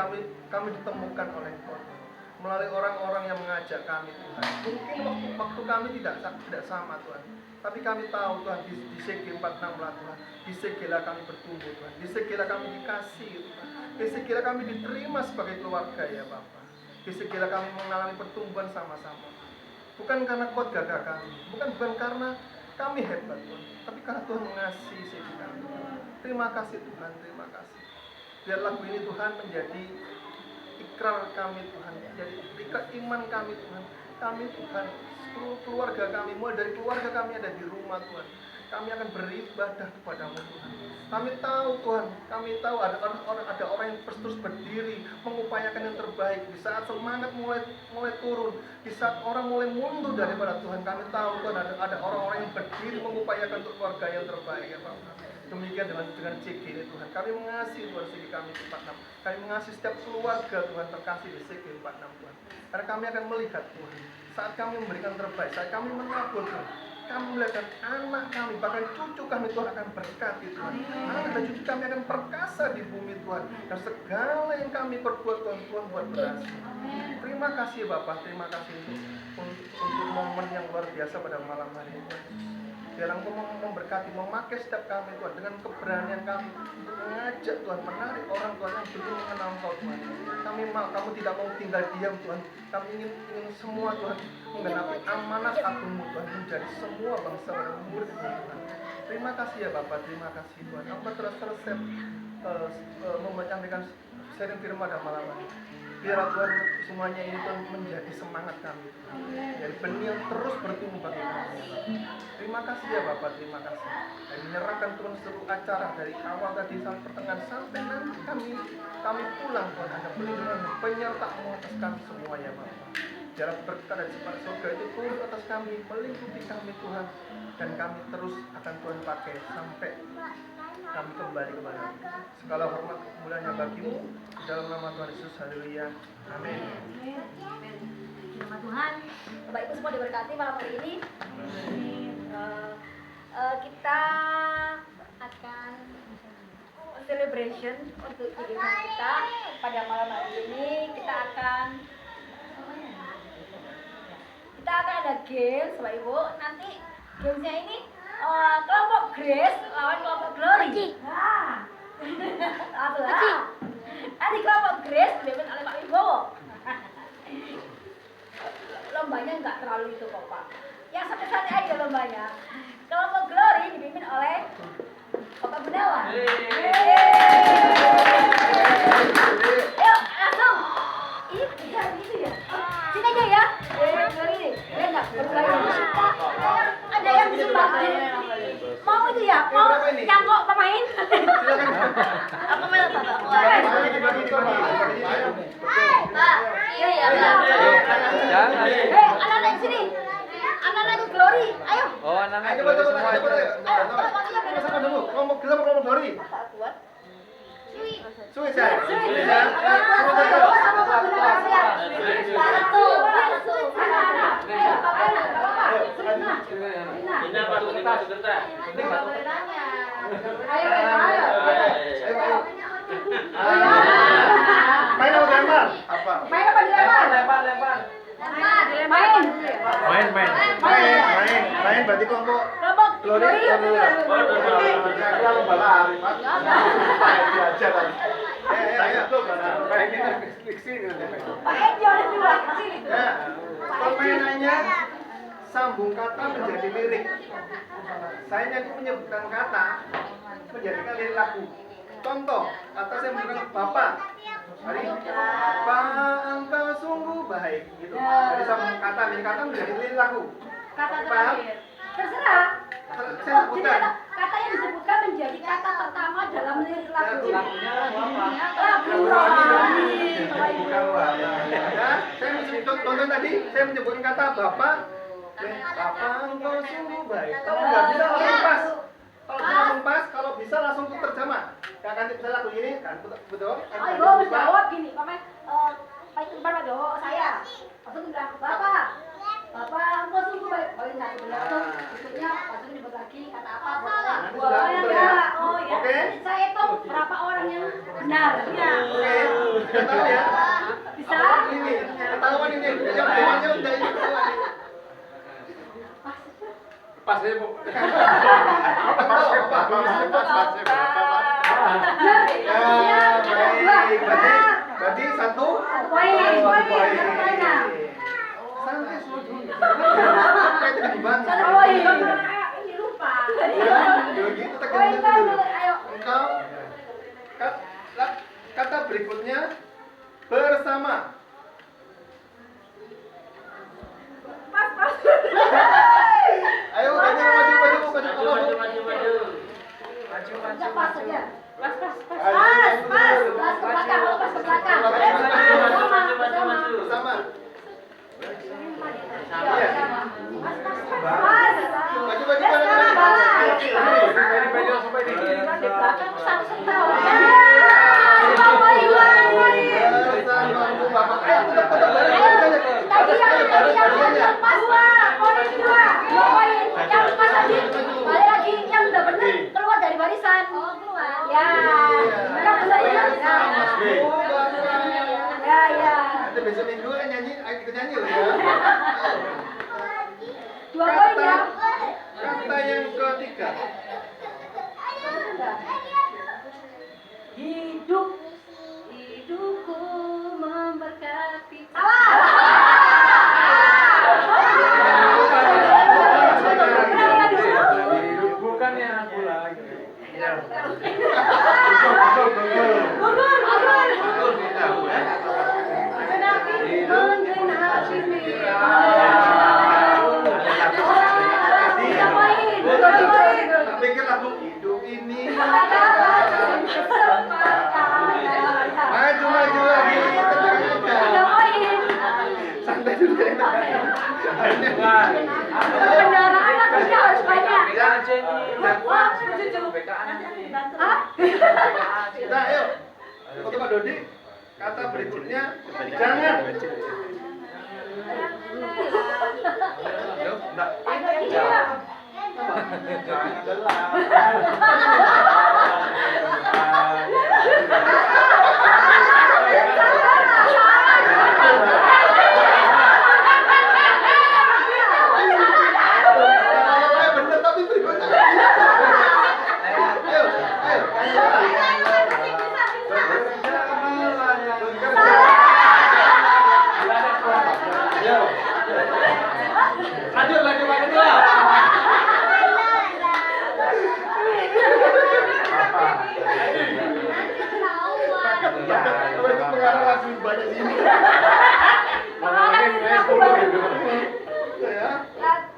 kami ditemukan oleh Engkau melalui orang-orang yang mengajak kami Tuhan. Mungkin waktu kami tidak sama Tuhan, tapi kami tahu Tuhan di Segi 46 lah Tuhan, di Segilah kami bertumbuh Tuhan, di Segilah kami dikasih Tuhan, di Segilah kami diterima sebagai keluarga ya Bapak, di Segilah kami mengalami pertumbuhan sama-sama. Bukan karena kuat gagah kami, bukan karena kami hebat Tuhan, tapi karena Tuhan mengasihi Segi kami. Terima kasih Tuhan, terima kasih. Biar lagu ini Tuhan menjadi ikrar kami Tuhan, jadi ikrar iman kami Tuhan. Kami Tuhan, seluruh keluarga kami, mulai dari keluarga kami ada di rumah Tuhan, kami akan beribadah kepadamu Tuhan. Kami tahu Tuhan, kami tahu ada orang yang terus berdiri mengupayakan yang terbaik. Di saat semangat mulai turun, di saat orang mulai mundur daripada Tuhan, kami tahu Tuhan ada orang-orang yang berdiri mengupayakan untuk keluarga yang terbaik ya Bapak. Demikian dengan CG ini Tuhan, kami mengasihi Tuhan Segi kami 46. Kami mengasihi setiap keluarga Tuhan terkasih di Segi 46 Tuhan. Karena kami akan melihat Tuhan, saat kami memberikan terbaik, saat kami menabur Tuhan, kami melihat anak kami, bahkan cucu kami Tuhan akan berkati Tuhan. Anak dan cucu kami akan perkasa di bumi Tuhan. Dan segala yang kami perbuat Tuhan, Tuhan buat berhasil. Terima kasih Bapak, terima kasih untuk momen yang luar biasa pada malam hari ini Tuhan. Biar Engkau memberkati, memakai setiap kami Tuhan dengan keberanian kami untuk mengajak Tuhan, menarik orang Tuhan yang belum mengenal Engkau Tuhan. Kamu tidak mau tinggal diam Tuhan. Kami ingin semua Tuhan menggenapi amanat agungmu Tuhan, menjadi semua bangsa dan murid Tuhan. Terima kasih ya Bapak, terima kasih Tuhan. Hamba telah selesai membacakan sharing firman pada malam hari. Biar Tuhan semuanya ini Tuhan menjadi semangat kami Tuhan. Dari benih yang terus bertumbuh bagi kami. Terima kasih ya Bapak, terima kasih. Dan menyerahkan Tuhan seluruh acara dari awal tadi sampai pertengahan sampai nanti kami pulang Tuhan. Ada perlindungan dan penyertaan atas kami semua ya Bapak. Jalan berkat dan sifat surga itu turun atas kami, melingkupi kami Tuhan. Dan kami terus akan Tuhan pakai sampai kami kembali kepada segala hormat kemuliaan bagimu dalam nama Tuhan Yesus. Haleluya. Amin. Nama Tuhan, Bapak Ibu semua diberkati malam hari ini. Kita akan celebration untuk kehidupan kita pada malam hari ini. Kita akan ada games, Bapak Ibu. Nanti gamesnya ini kelompok Grace lawan kelompok Glory. Nah, nanti kelompok Grace dipimpin oleh Pak Wibowo. Lombanya nggak terlalu itu kok Pak. Yang santai-santai aja lombanya. Kelompok Glory dipimpin oleh Bapak Gunawan. Ayo langsung. Ini bisa gitu ya. Sini aja ya. Glory ini. Enggak, ada yang disumbang. Mau itu ya? Mau cangkok pemain? Aku main Bapak. Pak, iya ya. Anak-anak sini. Anak-anak Glory, ayo. Oh, anak-anak Coba semua. sama dulu. Kelompok Glory. Suwi saya. Main apa dilempar? Apa? Main apa dilempar? Lempar. Main berarti kelompok Glory. lomba lari, Pak. Belajar tadi. Pak Ejo ada dua kecil itu. Permainannya sambung kata menjadi lirik. Saya nanti menyebutkan kata menjadikan lirik lagu. Contoh, kata saya menggunakan Bapak. Hari Bapak engkau sungguh baik gitu. Jadi sambung kata menjadi lirik lagu. Kata terakhir. Terserah. Saya sebutkan. Kata yang disebutkan menjadi kata pertama dalam lirik lagu. Lagu rohani. rohani. Ya, saya contoh tadi saya menyebutkan kata Bapak. Bapak engkau sungguh baik. Kalau nggak bisa langsung pas. Kalau bisa langsung pas, kalau bisa langsung terjemah. Kayak kan bisa lagu ini kan betul? Oh, ibu harus jawab gini, Pak Wibowo saya. Langsung bilang, Bapak engkau sungguh baik. Oh ini satu langsung, berikutnya langsung dibuat lagi kata apa? Nanti sudah betul ya? Oh ya. Oke. Saya hitung berapa orang yang benar. Ya. Oke. Nggak tahu ya. Bisa? Ini ketahuan ini. Yang semuanya udah ini ketahuan. Pas ya, Bu. Ya, baik. Berarti satu. Poin. Poin. Mana? Santai semua dulu. Kayak tadi dibantu. Satu poin. Ini lupa. Ya, gitu Poin tekan kan, dulu. ayo. Engkau kata berikutnya bersama. Ayo maju. Pas aja. Pas ke belakang. Bersama. Iya. Pas. Maju. Beda sampai di sini. Bersama Bapak. Ayo tetap bareng. Tadi yang pas dua poin. Yang pas tadi balik lagi yang udah bener keluar dari barisan. Oh keluar. Ya. Yang bener ya. Ya. Nanti besok minggu kan nyanyi, kita nyanyi loh ya. Dua poin ya. Kata yang ketiga. Hidupku memberkati. Bukannya aku lagi. Tak pikir lagu hidup ini. Maju lagi. Santai dulu ya. Kendaraan aku harus banyak. Wah, Nah, ayo. Untuk Pak Dodi, kata berikutnya jangan. Bener tapi berikutnya.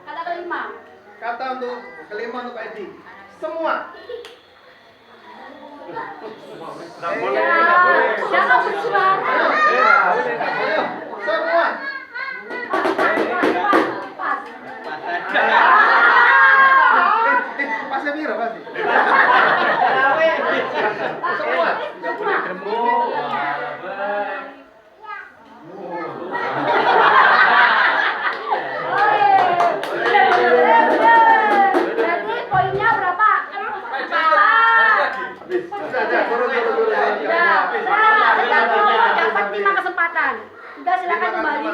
Kata kelima. Kata untuk kelima untuk Pak Edi. Semua. Jangan bersuara. Ayo, semua. Pasnya biru pasti. Semua. Berarti poinnya berapa? Dapat 5 kesempatan. Sudah silakan kembali.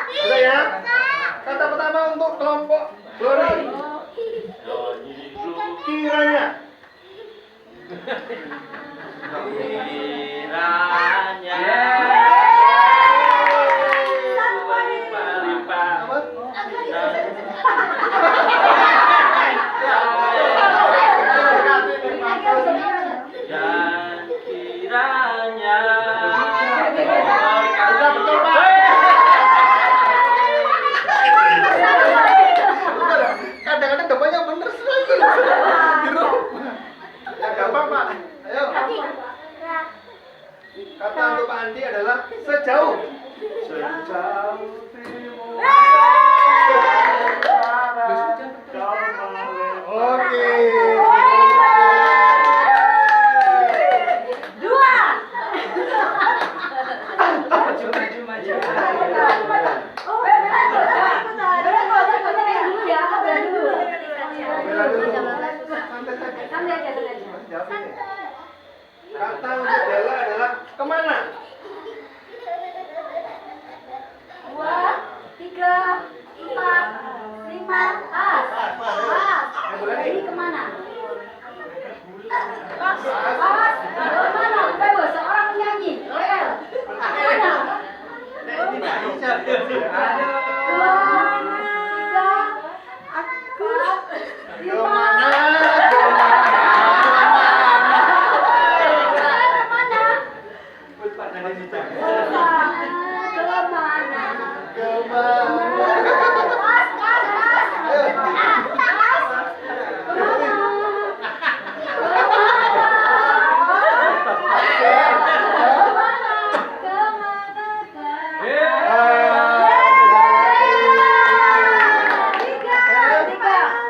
Sudah ya? Kata pertama untuk kelompok Glory. Kiranya. Udah betul Pak. Kadang-kadang depannya bener sekali. Ya gampang Pak. Ayo. Kata untuk Pak Andi adalah sejauh. Oke. Dua. Kata untuk Bella adalah Kemana? 2, 3, 4, 5, pas. Ini kemana? Pas. Kemana? Bebas, seorang penyanyi. Roel. Kemana? 2, 3, 4, 5.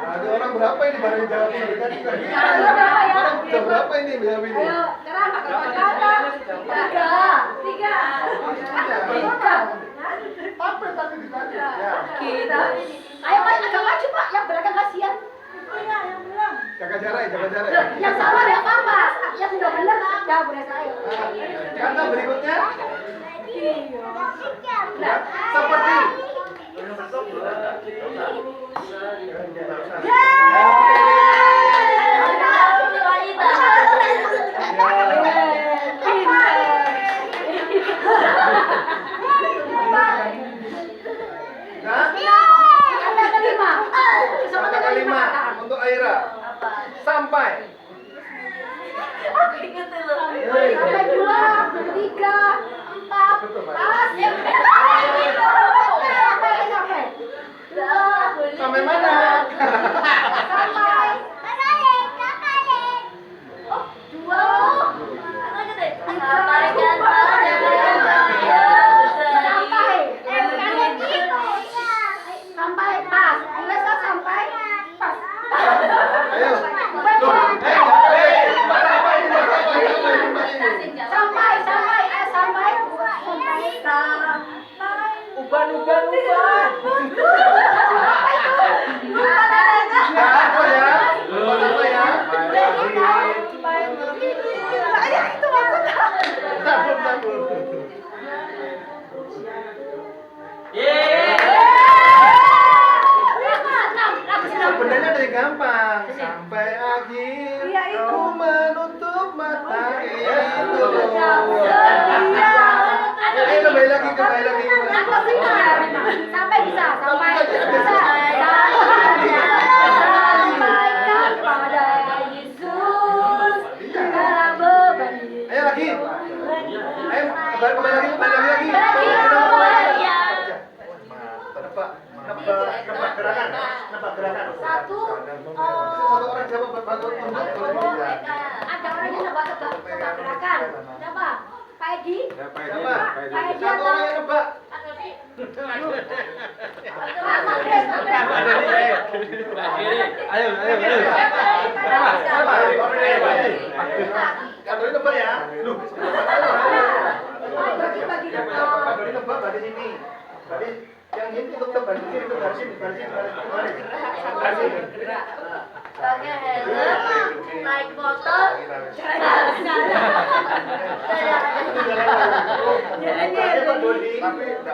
Ada orang berapa ini baru jawab ini? Orang berapa ini jawab ini? Apa yang tadi ditanya? Ya. Ayo Pak, agak maju Pak, yang belakang kasihan. Yang belum. Jaga jarak, jaga jarak. Yang sama ada apa? Yang sudah benar, ya boleh saya. Kata berikutnya Nah, seperti kata kelima untuk Aira. Sampai. Sampai 2, 3, 4, pas. Sampai mana? Sampai. Sampai pas. Bisa sampai pas. Ayo. Sampai. Uban. Apa ya? Apa ya? Sebenarnya ada yang gampang. Sampai akhir ku menutup mata itu. Kembali lagi. Sampai bisa. Sampaikan pada Yesus segala beban. Ayo lagi. Ayo kembali lagi. Nebak gerakan. Satu orang siapa bantu tunjuk. ada orang yang nebak gerakan. Coba, Pak Edi. Siapa? Pak Edi Satu orang yang nebak. Ayo. Kado nebak ya. Lu. Bagi-bagi Kado nebak dari sini. Tadi yang ini untuk tebak di sini, untuk garis. pakai helm, naik motor,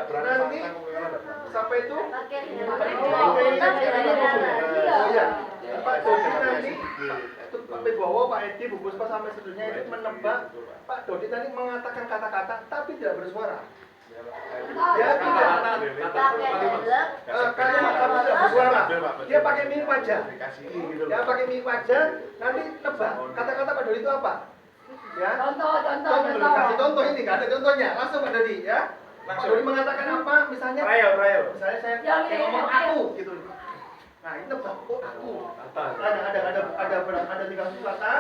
Tapi nanti sampai itu pakai helm, Oh iya, Pak Dodi nanti itu Pak Wibowo, Pak Edi, Bu Puspa sampai sedunia itu menebak Pak Dodi tadi mengatakan kata-kata tapi tidak bersuara. Ya tidak. pakai helm, Kalimat kamu tidak bersuara. Dia pakai mimik wajah. Ya pakai mimik wajah. Nanti nebak kata-kata Pak Dodi itu apa? Ya. contoh. Kasih contoh ini, nggak ada contohnya. Langsung Pak Dodi ya. Pak Dodi mengatakan apa? Misalnya. Misalnya saya ngomong aku gitu. Nah ini nebak oh aku. Ada 3 kata.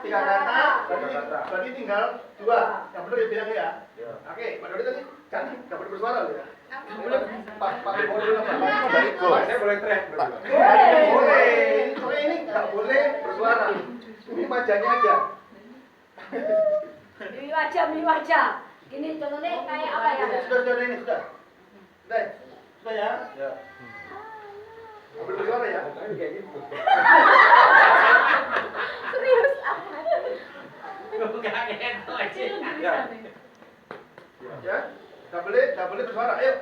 Tiga kata, berarti tinggal 2. Yang benar ya bilang ya. Oke, Pak Dodi tadi jangan nggak boleh bersuara loh ya. Boleh Pak Wibowo dulu Pak. Saya boleh teriak. Boleh. Soalnya ini nggak boleh bersuara. Ini wajahnya aja. Mimi wajah. Ini contohnya kayak apa ya? Sudah ini sudah. Sudah ya. Ambil bersuara ya. Serius amat. Ya, double bersuara. Ayo.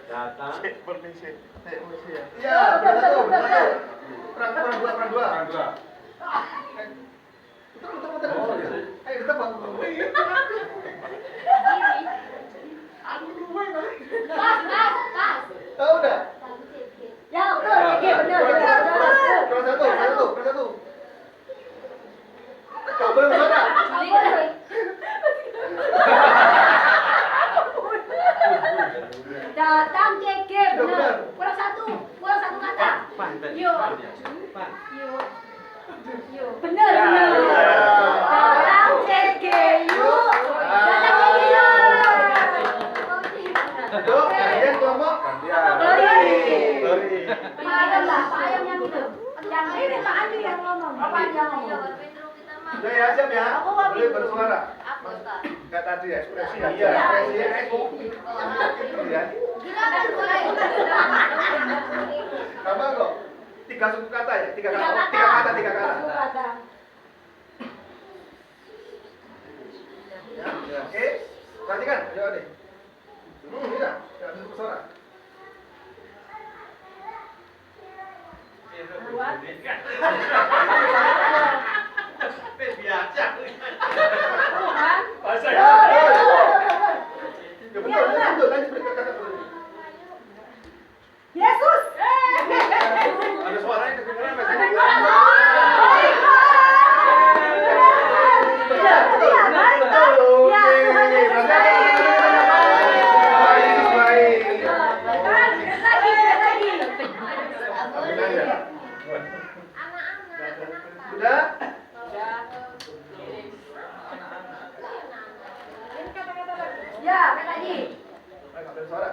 Datang. Permisi. Iya, bersatu. Perang dua. Putar. Ayo kita bang. Pas. Tahu udah? Ya, bener. Perang satu. Gak boleh bersuara. Datang CG, Sudah benar. bener. Kurang satu kata. Yuk. Bener. Datang CG, yuk. Datang CG, yuk. Tuh, kalian kelompok. Glory. Pak Ayam yang itu. Yang ini Pak Andi yang ngomong. Pak Andi yang ngomong. Udah ya, siap ya. Boleh bersuara. Kayak tadi ekspresi ya. Iya. Ekspresi. Ya. Gampang kok. 3 suku kata ya. 3 kata. Satu kata. Ya. Oke. Perhatikan, coba deh. Iya. Jangan tutup suara. Lanjut, kata dulu. Yesus. Ada suaranya kedengeran Mas. Sudah? Ya, lagi. Ayo, ambil suara.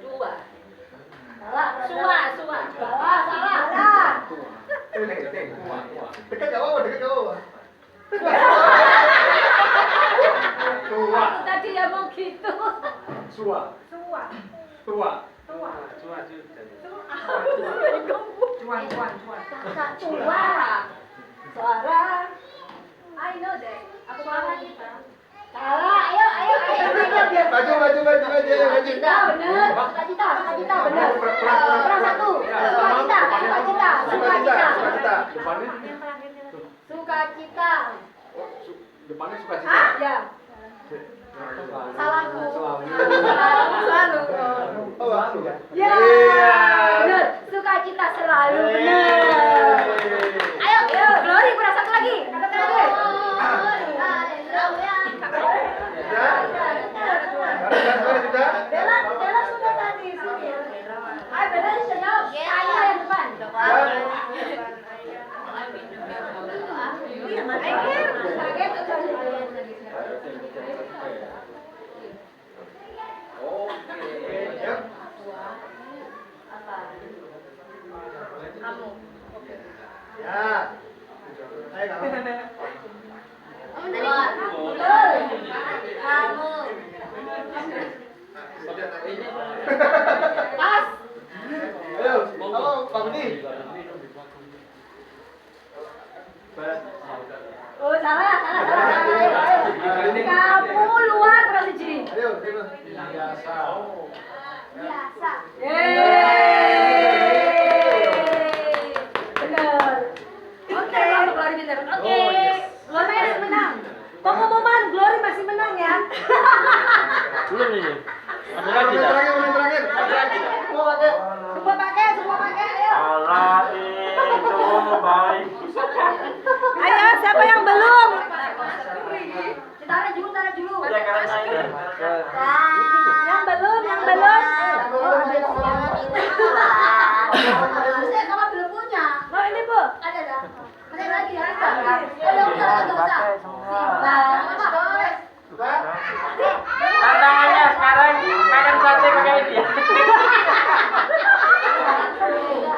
Dua. Salah. Salah. Dekat gak apa-apa. Aku tadi ya mau gitu. Tua. Suara. I know that. Aku suara kita. Salah. Ayo. Maju aja. Cita bener. Sukacita bener. Kurang satu. Sukacita. Sukacita. Depannya suka Ya. Salahku. Selalu. Oh, langsung ya. Ya. Bener. Sukacita selalu. Bener. Ayo. Glory kurang satu lagi. Kata lagi. Sudah? Bella sudah tadi. Ayo Bella senyum. Ayo yang depan. Ya. Ayo kamu. Pas. Ayo, halo Pak Budi. Oh, salah. Ayo. Kamu luar kurang siji. Ayo, terima. Biasa. Bener. Oke, Glory bener. Oke. Glory masih menang. Pengumuman Glory masih menang ya. Belum ini. Ada Lagi terakhir. Semua pakai, ayo. Allah itu baik. Ayo, siapa yang belum? Taruh dulu. Yang belum. Oh, saya kalau belum punya. Oh, ini Bu. Ada dah. Masih lagi ya. Enggak usah. Tantangannya sekarang makan sate pakai dia.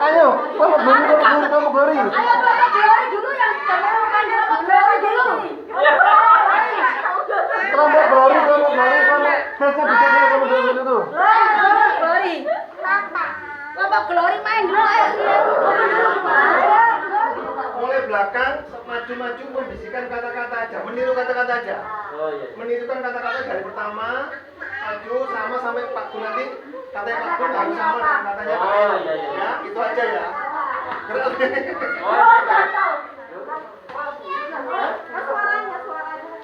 Ayo, kamu Glory. Ayo, Glory dulu yang kamera main dulu Glory. Glory. Bapak Glory main dulu ayo. Mulai belakang, maju-maju membisikkan kata-kata aja, meniru kata-kata aja. Oh iya. Menirukan kata-kata dari pertama, maju sama sampai Pak Gun nanti katanya Pak Gun harus sama dengan katanya Pak El. Oh, iya, iya. Ya, itu aja ya. Gerak. Oh iya.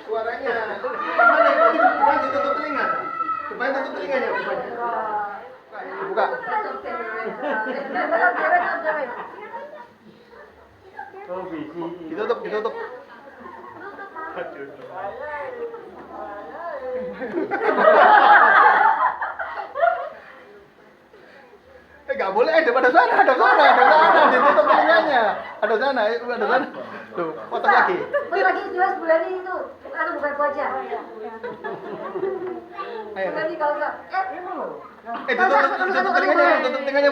Suaranya. Gimana itu? Bukan ditutup telinga. Bukan tutup telinganya, bukan. Buka. Oh bisi. Ditutup. Nggak boleh, ada sana, ditutup telinganya. Ada sana. Tuh, potong lagi. Lagi jelas bulan ini tuh. Aku bukan aja. Ayo. Nanti kalau enggak Tutup telinganya,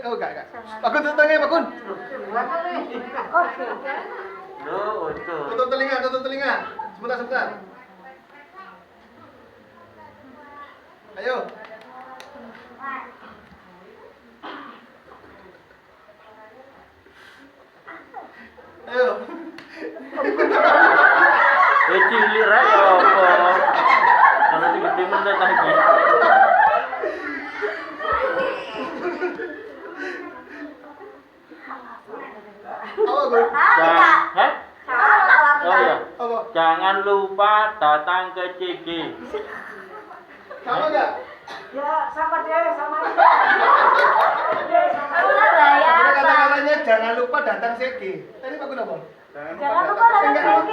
oh enggak. Pak Gun, tutup telinganya, Pak Gun. Loh, itu. Tutup telinga. Sebentar. Ayo. Cilik ra ya apa? Kalau gede meneh tadi. Apa, Gun? Hah? Oh iya. Apa? Jangan lupa datang ke CG. Sama enggak? Ada kata-katanya jangan lupa datang CG. Tadi Pak Gun apa? Jangan lupa datang CG.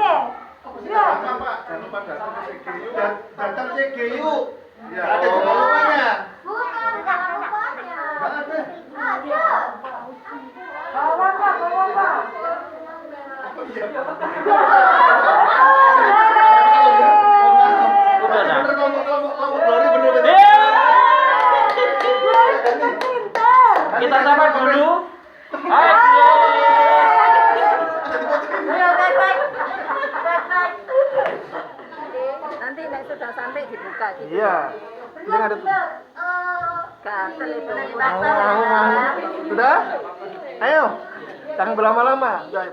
Sama, Pak. Jangan lupa datang ke CG yuk. Datang CG yuk. Ya, ada jangan lupanya. Bukan, jangan lupanya. Enggak ada. Ada. Oh iya. Udah dah. Bener ngomong Glory bener. Kita sapa dulu. Hai. Nanti nek sudah sampai dibuka gitu. Iya. Ini ada. Gatel itu. Sudah? Ayo. Jangan berlama-lama. Udah.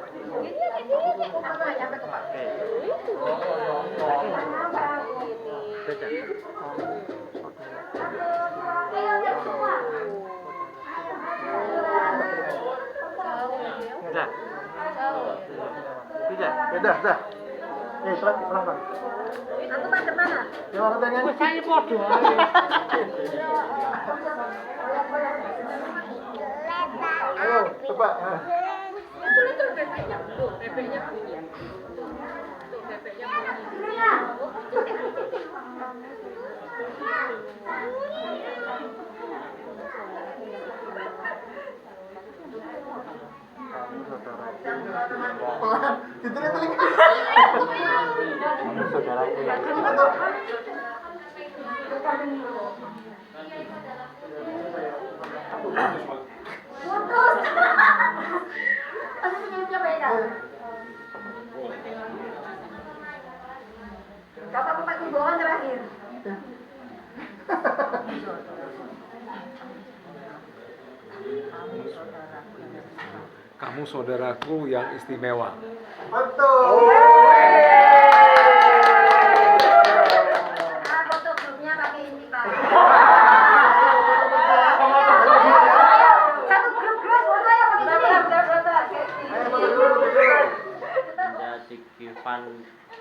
Bisa. Udah. Pelan-pelan. Aku macam mana? Ya, aku tanya. Saya podo. Ayo, coba. Itu bebeknya. Tuh, bebeknya bunyi. Tuh, bebeknya bunyi. Ditulis telinga. Saudaraku yang Putus. Aku senyumnya beda. Kapan pakai himbauan terakhir? Kamu saudaraku yang istimewa. Betul. Nah, foto grupnya pakai ini, Pak. Satu grup foto ya pakai ini. Jadi Kifan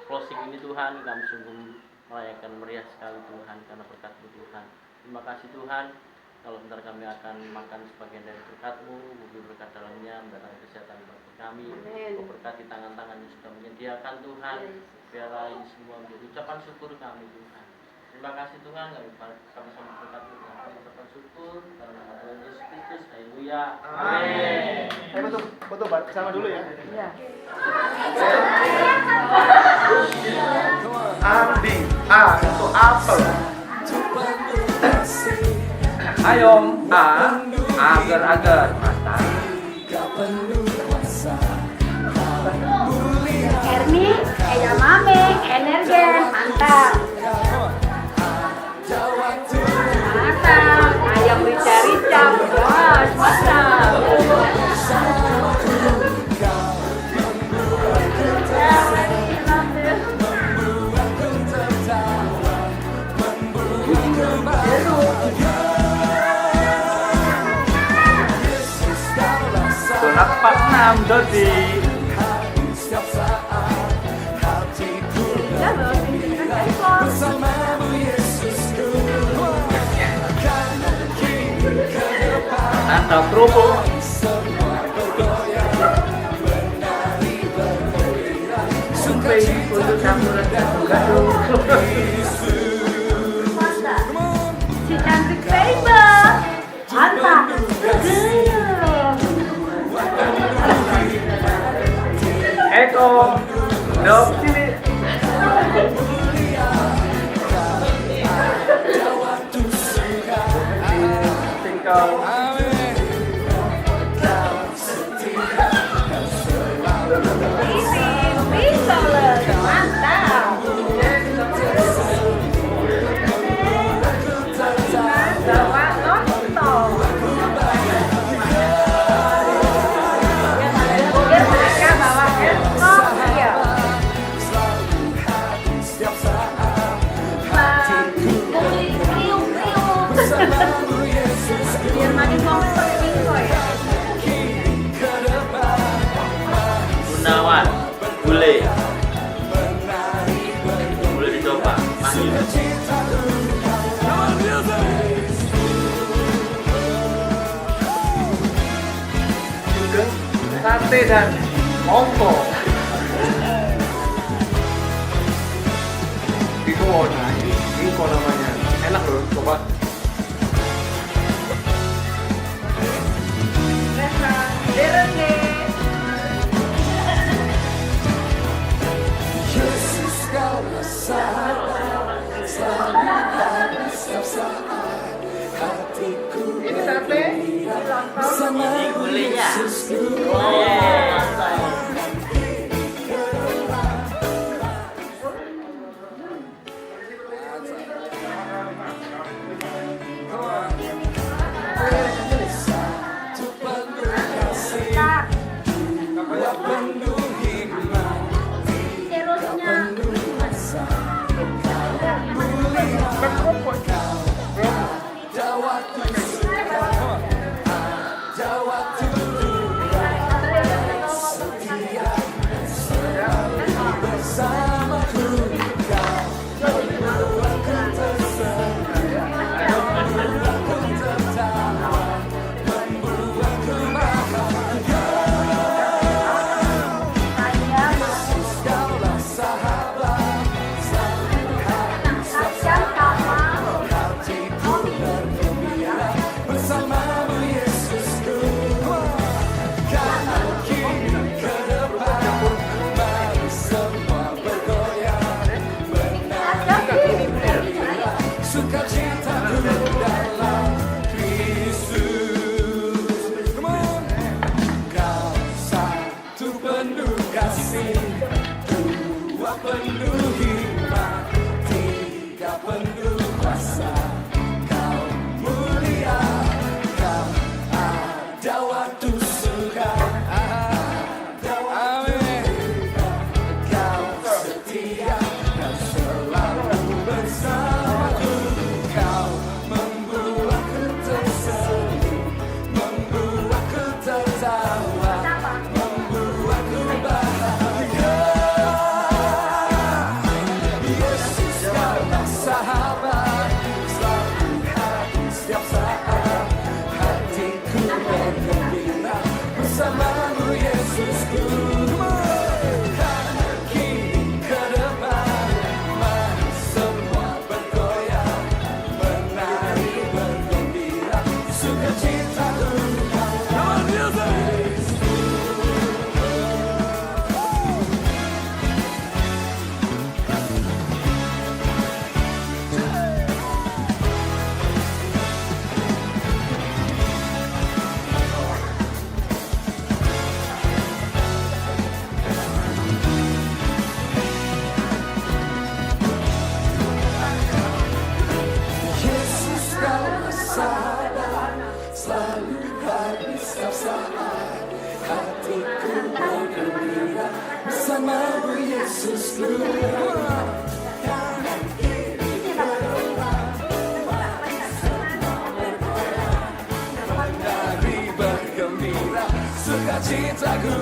closing ini Tuhan, kami sungguh merayakan meriah sekali Tuhan karena berkat-Mu Tuhan. Terima kasih Tuhan. Kalau bentar kami akan makan sebagian dari berkat-Mu, mungkin berkat dalamnya mendatangkan kesehatan bagi kami. Kau berkati tangan-tangan yang sudah menyediakan Tuhan. Biarlah ini semua menjadi ucapan syukur kami Tuhan. Terima kasih Tuhan, kami sama-sama berkat-Mu Tuhan. Kami ucapkan syukur dalam nama Tuhan Yesus Kristus. Haleluya. Amin. Betul, sama dulu ya. Iya. Andi, A itu apel. Ayo, agar-agar matang. Erni, edamame, energen, mantap. rica-rica. Wah, mantap. Donat Pak Nam jadi. Ya, bawa sini kan ekor. Atau kerupuk. Sampai untuk campuran gado-gado. Mantap. Si cantik Saber. Mantap. Gaya. Eko, dok sini. Tinggal. Mantap. Bawa lontong. Biar mereka bawa esok ya. Kriuk-kriuk. Biar makin momen pakai bingko ya. Gunawan, bule. Boleh dicoba. Manggil. Sate dan ongko. Itu nah ini kok namanya. Enak loh, coba. Derenge. Ini sate. Ini gulenya. Dari bergembira sukacitaku